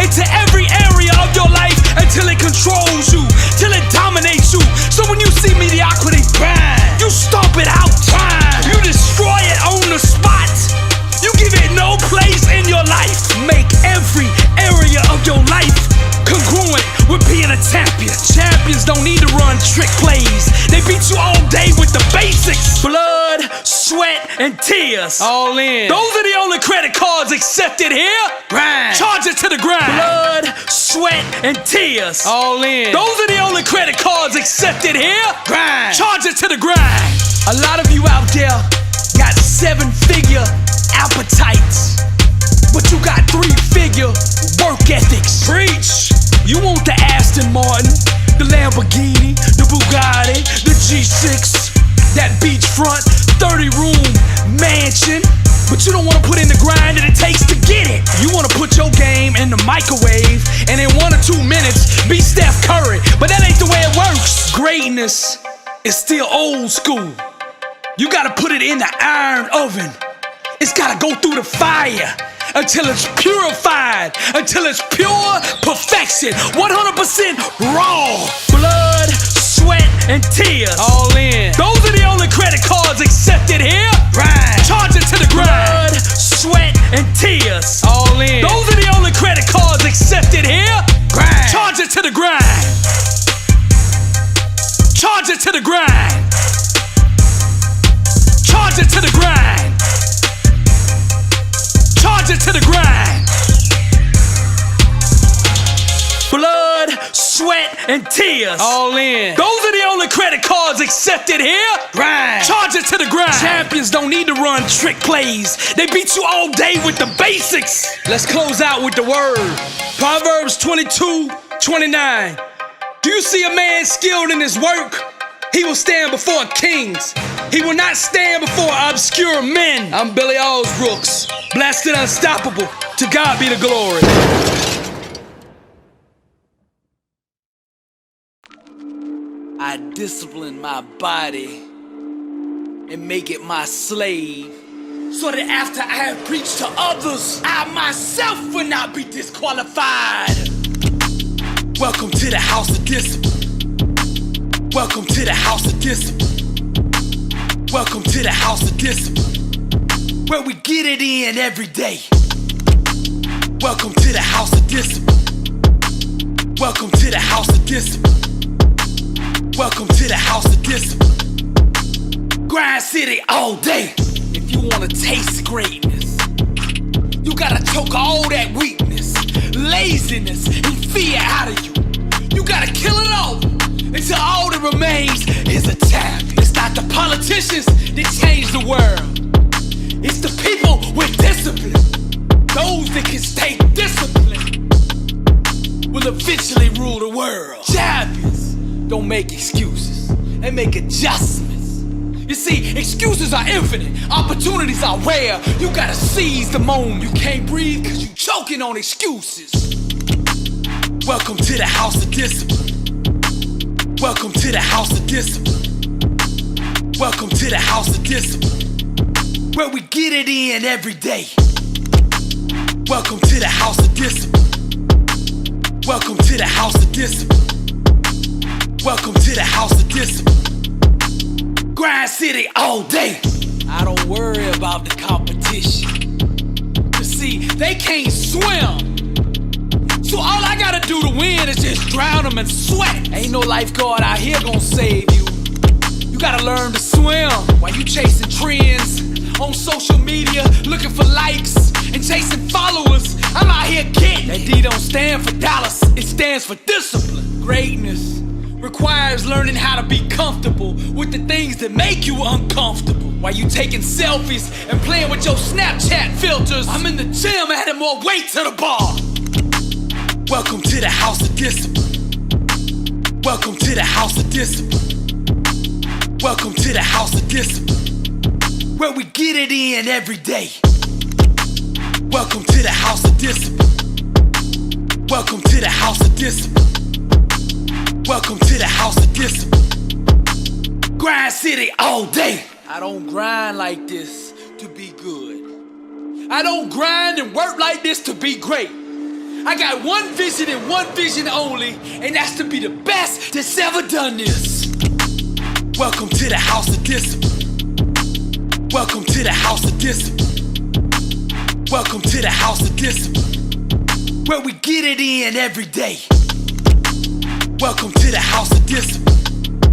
into every area of your life until it controls you, till it dominates you. So when you see mediocrity, grind. You stomp it out, grind. You destroy it on the spot. You give it trick plays. They beat you all day with the basics. Blood, sweat, and tears. All in. Those are the only credit cards accepted here. Grind. Charge it to the grind. Blood, sweat, and tears. All in. Those are the only credit cards accepted here. Grind. Charge it to the grind. A lot of you out there got 7-figure appetites, but you got 3-figure work ethics. Preach. You want the Aston Martin, the Lamborghini, the Bugatti, the G6, that beachfront 30-room mansion, but you don't want to put in the grind that it takes to get it. You want to put your game in the microwave and in 1 or 2 minutes be Steph Curry, but that ain't the way it works. Greatness is still old school. You gotta put it in the iron oven. It's gotta go through the fire until it's purified, until it's pure perfection, 100% raw. Blood, sweat, and tears. All in. Those are the only credit cards accepted here. Grind. Charge it to the grind. Blood, sweat, and tears. All in. Those are the only credit cards accepted here. Grind. Charge it to the grind. Charge it to the grind. Charge it to the grind. Charge it to the grind. Blood, sweat, and tears. All in. Those are the only credit cards accepted here. Grind. Charge it to the grind. Champions don't need to run trick plays. They beat you all day with the basics. Let's close out with the word. Proverbs 22:29. Do you see a man skilled in his work? He will stand before kings. He will not stand before obscure men. I'm Billy Alsbrooks. Blessed and unstoppable. To God be the glory. I discipline my body and make it my slave, so that after I have preached to others, I myself will not be disqualified. Welcome to the house of discipline. Welcome to the house of discipline. Welcome to the house of discipline, where we get it in every day. Welcome to the house of discipline. Welcome to the house of discipline. Welcome to the house of discipline. Grind City all day. If you wanna taste greatness, you gotta choke all that weakness, laziness, and fear out of you. You gotta kill it all until all that remains is a champion. It's not the politicians that change the world. It's the people with discipline. Those that can stay disciplined will eventually rule the world. Champions don't make excuses, they make adjustments. You see, excuses are infinite, opportunities are rare. You gotta seize the moment. You can't breathe cause you choking on excuses. Welcome to the house of discipline. Welcome to the house of discipline. Welcome to the house of discipline, where we get it in every day. Welcome to the house of discipline. Welcome to the house of discipline. Welcome to the house of discipline. Grind City all day. I don't worry about the competition. You see, they can't swim. So all I gotta do to win is just drown them and sweat. Ain't no lifeguard out here gonna save you. You gotta learn to swim while you chasing trends on social media, looking for likes and chasing followers. I'm out here getting. That D don't stand for dollars, it stands for discipline. Greatness requires learning how to be comfortable with the things that make you uncomfortable. While you taking selfies and playing with your Snapchat filters, I'm in the gym adding more weight to the bar. Welcome to the house of discipline. Welcome to the house of discipline. Welcome to the house of discipline, where we get it in every day. Welcome to the house of discipline. Welcome to the house of discipline. Welcome to the house of discipline. Grind City all day. I don't grind like this to be good. I don't grind and work like this to be great. I got one vision and one vision only, and that's to be the best that's ever done this. Welcome to the house of discipline. Welcome to the house of discipline. Welcome to the house of discipline, where we get it in every day. Welcome to the house of discipline.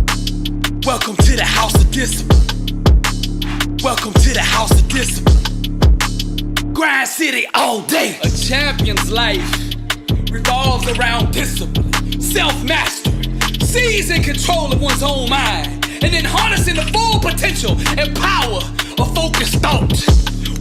Welcome to the house of discipline. Welcome to the house of discipline. Grind City all day. A champion's life revolves around discipline, self-mastery, seizing control of one's own mind, and then harnessing the full potential and power of focused thought.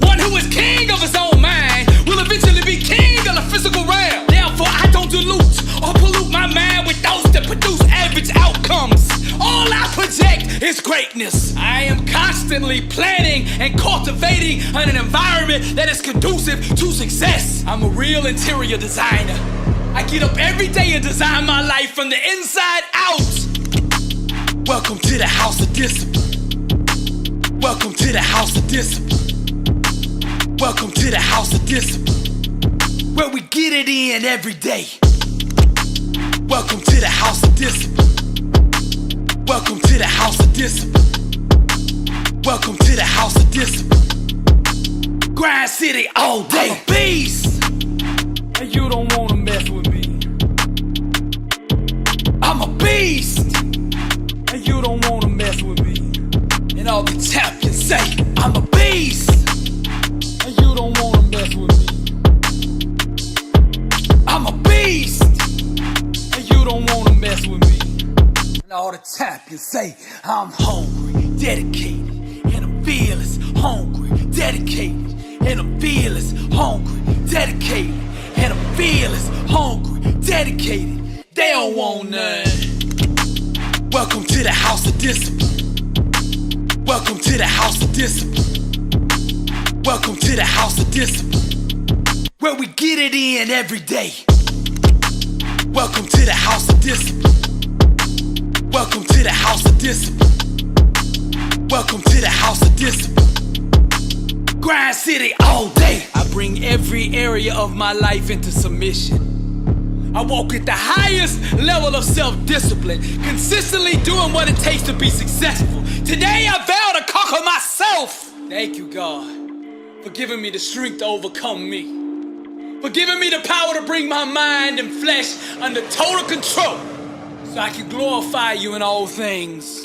One who is king of his own mind will eventually be king of the physical realm. Therefore, I don't dilute or pollute my mind with thoughts that produce average outcomes. All I project is greatness. I am constantly planning and cultivating an environment that is conducive to success. I'm a real interior designer. I get up every day and design my life from the inside out. Welcome to the house of discipline. Welcome to the house of discipline. Welcome to the house of discipline, where we get it in every day. Welcome to the house of discipline. Welcome to the house of discipline. Welcome to the house of discipline. Grind City all day. I'm a beast, and you don't wanna mess with me. I'm a beast, and you don't wanna mess with me. And all the champions say, I'm a beast, and you don't wanna mess with me. I'm a beast, and you don't wanna mess with me. And all the champions say, I'm hungry, dedicated, and I'm fearless. Hungry, dedicated, and I'm fearless. Hungry, dedicated, and I'm fearless. Hungry, dedicated. They don't want none. Welcome to the house of discipline. Welcome to the house of discipline. Welcome to the house of discipline, where we get it in every day. Welcome to the house of discipline. Welcome to the house of discipline. Welcome to the house of discipline. Grind City all day. I bring every area of my life into submission. I walk at the highest level of self-discipline, consistently doing what it takes to be successful. Today I vow to conquer myself. Thank you, God, for giving me the strength to overcome me, for giving me the power to bring my mind and flesh under total control, so I can glorify you in all things.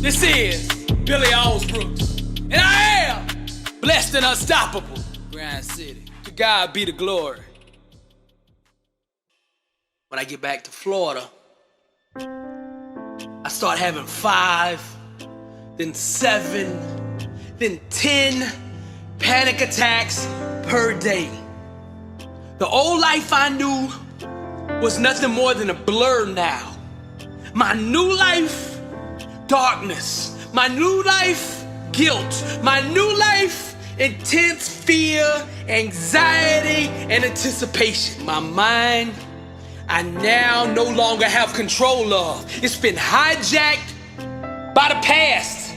This is Billy Alsbrooks, and I am blessed and unstoppable. Grind City. To God be the glory. When I get back to Florida, I start having 5, then 7, then 10 panic attacks per day. The old life I knew was nothing more than a blur now. My new life, darkness. My new life, guilt. My new life, intense fear, anxiety, and anticipation. My mind, I now no longer have control of. It's been hijacked by the past,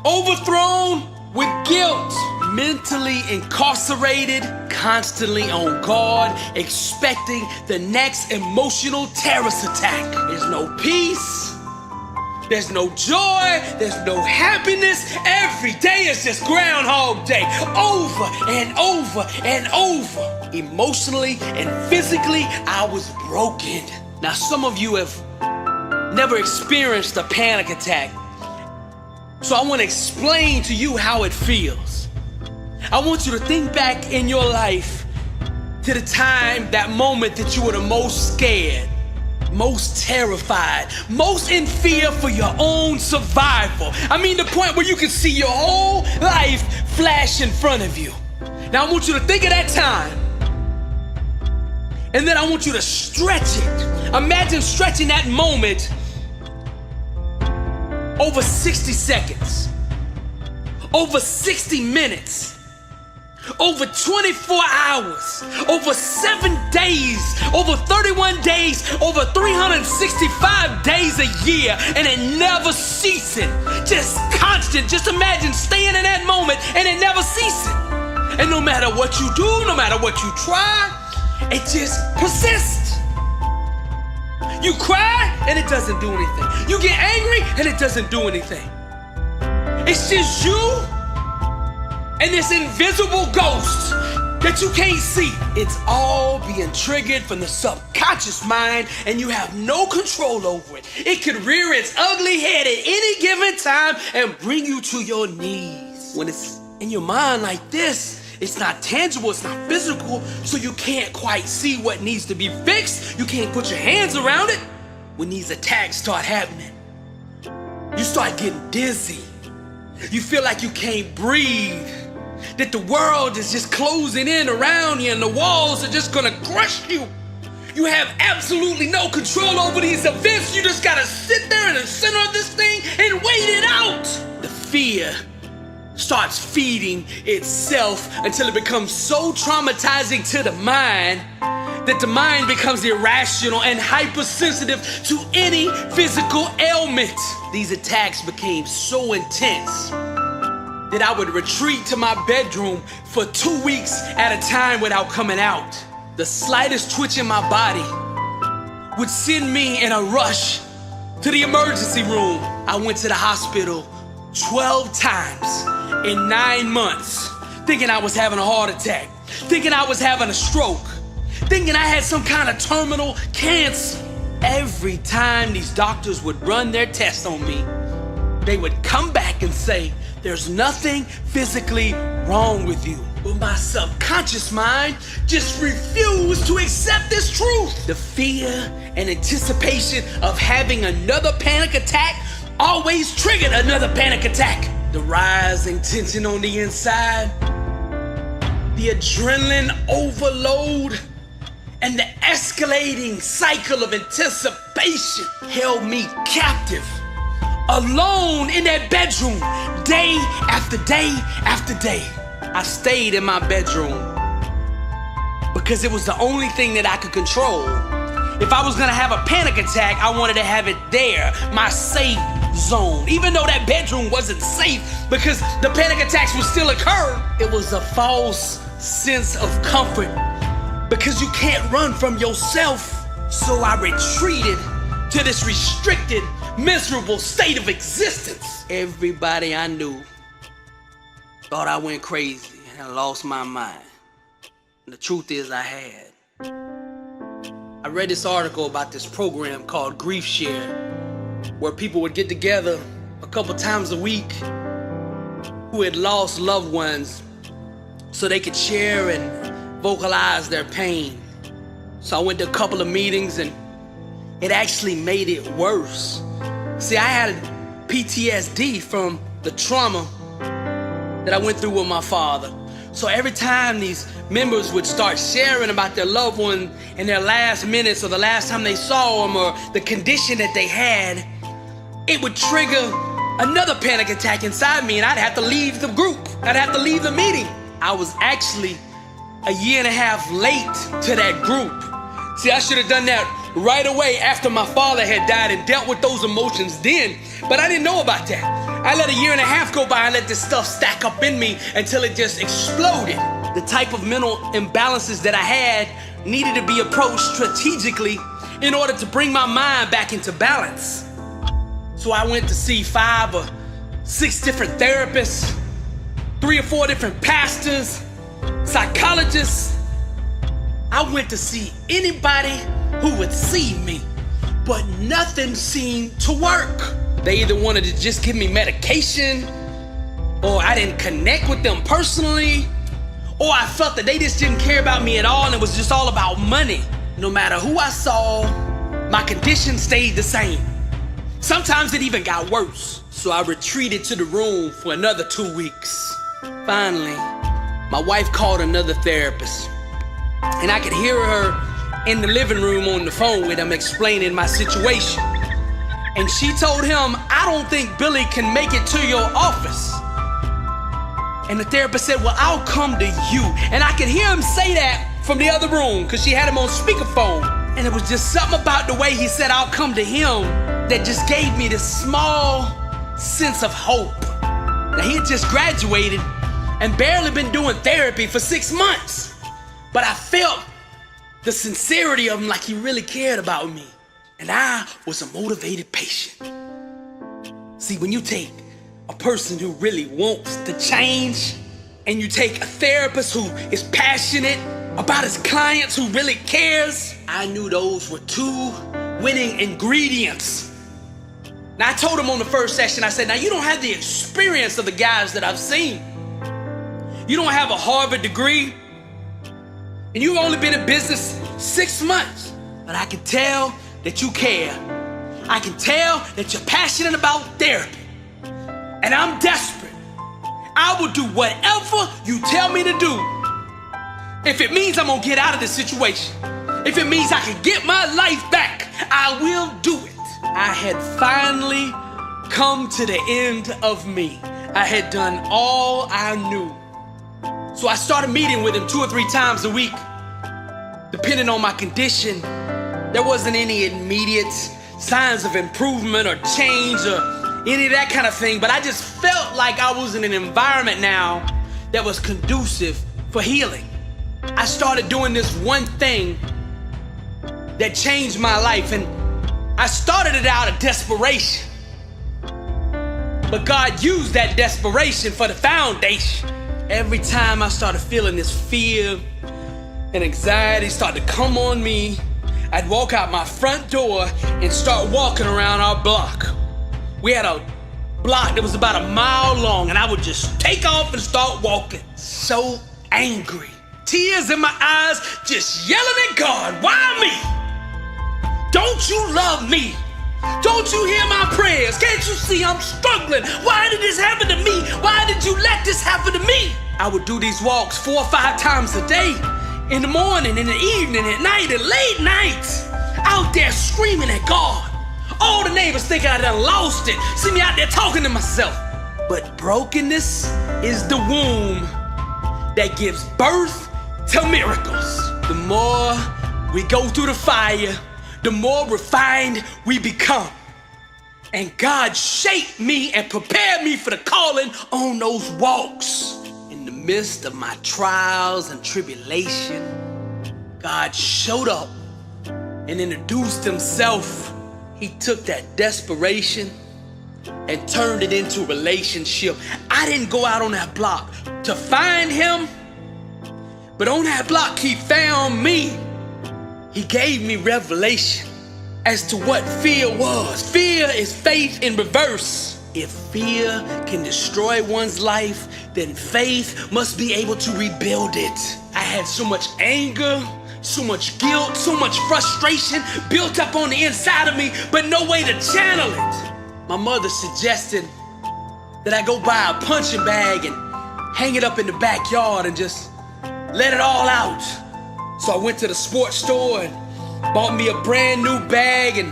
overthrown with guilt, mentally incarcerated, constantly on guard, expecting the next emotional terrorist attack. There's no peace, there's no joy, there's no happiness. Every day is just Groundhog Day, over and over and over. Emotionally and physically, I was broken. Now, some of you have never experienced a panic attack, so I want to explain to you how it feels. I want you to think back in your life to the time, that moment that you were the most scared, most terrified, most in fear for your own survival. I mean, the point where you can see your whole life flash in front of you. Now, I want you to think of that time, and then I want you to stretch it. Imagine stretching that moment over 60 seconds, over 60 minutes, over 24 hours, over 7 days, over 31 days, over 365 days a year, and it never ceasing. Just constant. Just imagine staying in that moment and it never ceasing. And no matter what you do, no matter what you try, it just persists. You cry and it doesn't do anything. You get angry and it doesn't do anything. It's just you and this invisible ghost that you can't see. It's all being triggered from the subconscious mind, and you have no control over it. It could rear its ugly head at any given time and bring you to your knees. When it's in your mind like this, it's not tangible, it's not physical, so you can't quite see what needs to be fixed. You can't put your hands around it. When these attacks start happening, you start getting dizzy. You feel like you can't breathe, that the world is just closing in around you and the walls are just gonna crush you. You have absolutely no control over these events. You just gotta sit there in the center of this thing and wait it out. The fear starts feeding itself until it becomes so traumatizing to the mind that the mind becomes irrational and hypersensitive to any physical ailment. These attacks became so intense that I would retreat to my bedroom for 2 weeks at a time without coming out. The slightest twitch in my body would send me in a rush to the emergency room. I went to the hospital 12 times in 9 months, thinking I was having a heart attack, thinking I was having a stroke, thinking I had some kind of terminal cancer. Every time these doctors would run their tests on me, they would come back and say, there's nothing physically wrong with you. But my subconscious mind just refused to accept this truth. The fear and anticipation of having another panic attack always triggered another panic attack. The rising tension on the inside, the adrenaline overload, and the escalating cycle of anticipation held me captive, alone in that bedroom, day after day after day. I stayed in my bedroom because it was the only thing that I could control. If I was gonna have a panic attack, I wanted to have it there, my safe zone. Even though that bedroom wasn't safe because the panic attacks would still occur, it was a false sense of comfort because you can't run from yourself. So I retreated to this restricted, miserable state of existence. Everybody I knew thought I went crazy and I lost my mind. And the truth is I had. I read this article about this program called Grief Share, where people would get together a couple times a week who had lost loved ones so they could share and vocalize their pain. So I went to a couple of meetings and it actually made it worse. See, I had PTSD from the trauma that I went through with my father. So every time these members would start sharing about their loved one in their last minutes or the last time they saw them or the condition that they had, it would trigger another panic attack inside me and I'd have to leave the group. I'd have to leave the meeting. I was actually a year and a half late to that group. See, I should have done that right away after my father had died and dealt with those emotions then, but I didn't know about that. I let a year and a half go by and let this stuff stack up in me until it just exploded. The type of mental imbalances that I had needed to be approached strategically in order to bring my mind back into balance. So I went to see 5 or 6 different therapists, 3 or 4 different pastors, psychologists. I went to see anybody who would see me, but nothing seemed to work. They either wanted to just give me medication, or I didn't connect with them personally, or I felt that they just didn't care about me at all and it was just all about money. No matter who I saw, my condition stayed the same. Sometimes it even got worse. So I retreated to the room for another 2 weeks. Finally, my wife called another therapist, and I could hear her in the living room on the phone with him explaining my situation. And she told him, I don't think Billy can make it to your office. And the therapist said, well, I'll come to you. And I could hear him say that from the other room because she had him on speakerphone. And it was just something about the way he said, I'll come to him, that just gave me this small sense of hope. Now, he had just graduated and barely been doing therapy for 6 months. But I felt the sincerity of him, like he really cared about me. And I was a motivated patient. See, when you take a person who really wants to change and you take a therapist who is passionate about his clients, who really cares, I knew those were two winning ingredients. Now I told him on the first session, I said, now you don't have the experience of the guys that I've seen. You don't have a Harvard degree, and you've only been in business 6 months, but I can tell that you care. I can tell that you're passionate about therapy, and I'm desperate. I will do whatever you tell me to do. If it means I'm gonna get out of this situation, if it means I can get my life back, I will do it. I had finally come to the end of me. I had done all I knew. So I started meeting with him 2 or 3 times a week. Depending on my condition, there wasn't any immediate signs of improvement or change or any of that kind of thing, but I just felt like I was in an environment now that was conducive for healing. I started doing this one thing that changed my life, and I started it out of desperation. But God used that desperation for the foundation. Every time I started feeling this fear and anxiety start to come on me, I'd walk out my front door and start walking around our block. We had a block that was about a mile long, and I would just take off and start walking. So angry, tears in my eyes, just yelling at God, why me? Don't you love me? Don't you hear my prayers? Can't you see I'm struggling? Why did this happen to me? Why did you let this happen to me? I would do these walks 4 or 5 times a day, in the morning, in the evening, at night, and late nights, out there screaming at God. All the neighbors thinking I done lost it, see me out there talking to myself. But brokenness is the womb that gives birth to miracles. The more we go through the fire, the more refined we become. And God shaped me and prepared me for the calling on those walks. In the midst of my trials and tribulation, God showed up and introduced himself. He took that desperation and turned it into a relationship. I didn't go out on that block to find him, but on that block he found me. He gave me revelation as to what fear was. Fear is faith in reverse. If fear can destroy one's life, then faith must be able to rebuild it. I had so much anger, so much guilt, so much frustration built up on the inside of me, but no way to channel it. My mother suggested that I go buy a punching bag and hang it up in the backyard and just let it all out. So I went to the sports store and bought me a brand new bag and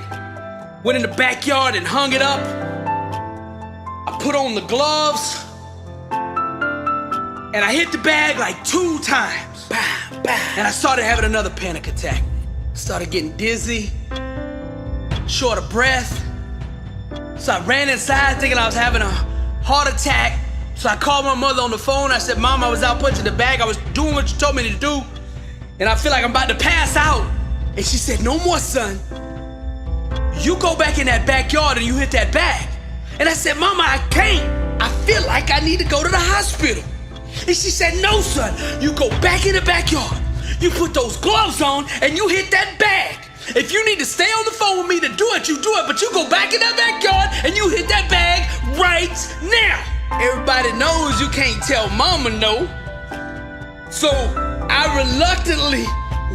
went in the backyard and hung it up. I put on the gloves and I hit the bag like 2 times. Bah, bah. And I started having another panic attack. Started getting dizzy, short of breath. So I ran inside thinking I was having a heart attack. So I called my mother on the phone. I said, Mom, I was out punching the bag. I was doing what you told me to do, and I feel like I'm about to pass out. And she said, no more, son. You go back in that backyard and you hit that bag. And I said, Mama, I can't. I feel like I need to go to the hospital. And she said, no, son. You go back in the backyard. You put those gloves on and you hit that bag. If you need to stay on the phone with me to do it, you do it. But you go back in that backyard and you hit that bag right now. Everybody knows you can't tell Mama no. So I reluctantly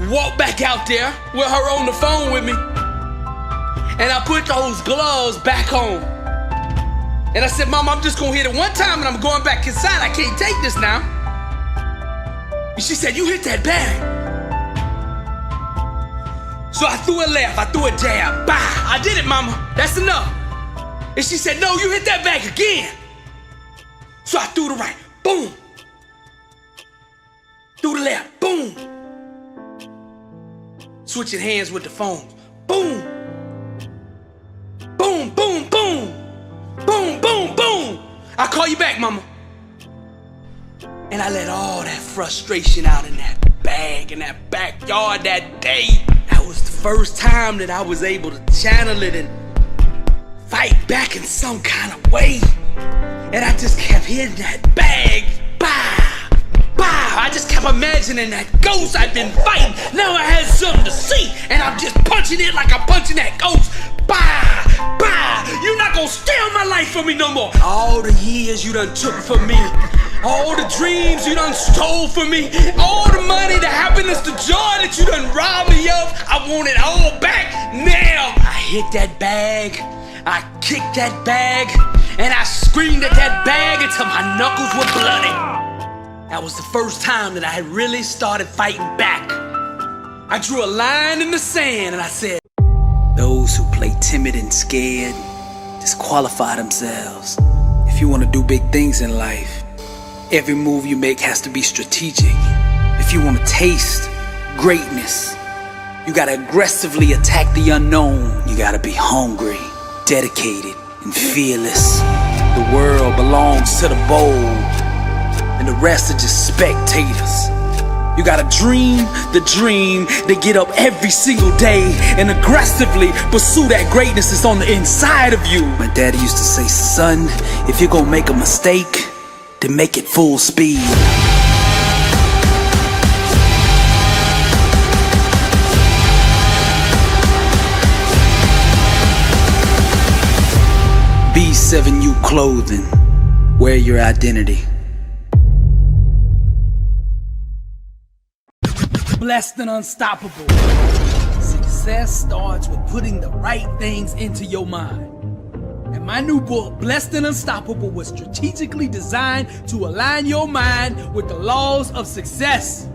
walked back out there with her on the phone with me, and I put those gloves back on. And I said, Mom, I'm just gonna hit it one time and I'm going back inside. I can't take this now. And she said, you hit that bag. So I threw a left, I threw a jab, bah, I did it, Mama, that's enough. And she said, no, you hit that bag again. So I threw the right, boom. Threw the left, boom. Switching hands with the phone, boom. Boom, boom, boom. Boom, boom, boom. I'll call you back, Mama. And I let all that frustration out in that bag, in that backyard that day. That was the first time that I was able to channel it and fight back in some kind of way. And I just kept hitting that bag, bah, I just kept imagining that ghost I'd been fighting. Now I had something to see, and I'm just punching it like I'm punching that ghost. Bah, bah, you're not gonna steal my life from me no more. All the years you done took from me, all the dreams you done stole from me, all the money, the happiness, the joy that you done robbed me of, I want it all back now. I hit that bag, I kicked that bag, and I screamed at that bag until my knuckles were bloody. That was the first time that I had really started fighting back. I drew a line in the sand and I said, those who play timid and scared disqualify themselves. If you want to do big things in life, every move you make has to be strategic. If you want to taste greatness, you gotta aggressively attack the unknown. You gotta be hungry, dedicated, and fearless. The world belongs to the bold, and the rest are just spectators. You gotta dream the dream, then get up every single day and aggressively pursue that greatness that's on the inside of you. My daddy used to say, son, if you're gonna make a mistake, then make it full speed. B7U clothing, wear your identity. Blessed and unstoppable. Success starts with putting the right things into your mind. And my new book, Blessed and Unstoppable, was strategically designed to align your mind with the laws of success.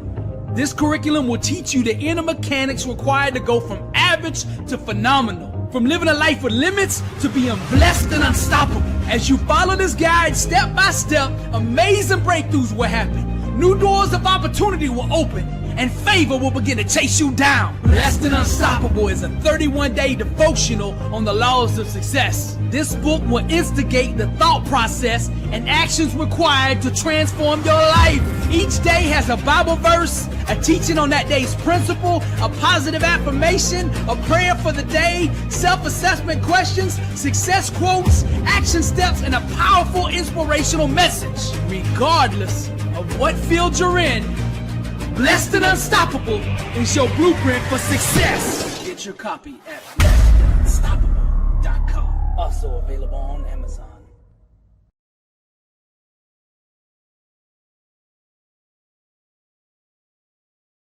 This curriculum will teach you the inner mechanics required to go from average to phenomenal, from living a life with limits to being blessed and unstoppable. As you follow this guide step by step, amazing breakthroughs will happen. New doors of opportunity will open, and favor will begin to chase you down. Blessed and Unstoppable is a 31-day devotional on the laws of success. This book will instigate the thought process and actions required to transform your life. Each day has a Bible verse, a teaching on that day's principle, a positive affirmation, a prayer for the day, self-assessment questions, success quotes, action steps, and a powerful inspirational message. Regardless of what field you're in, Blessed and Unstoppable is your blueprint for success. Get your copy at blessedandunstoppable.com. Also available on Amazon.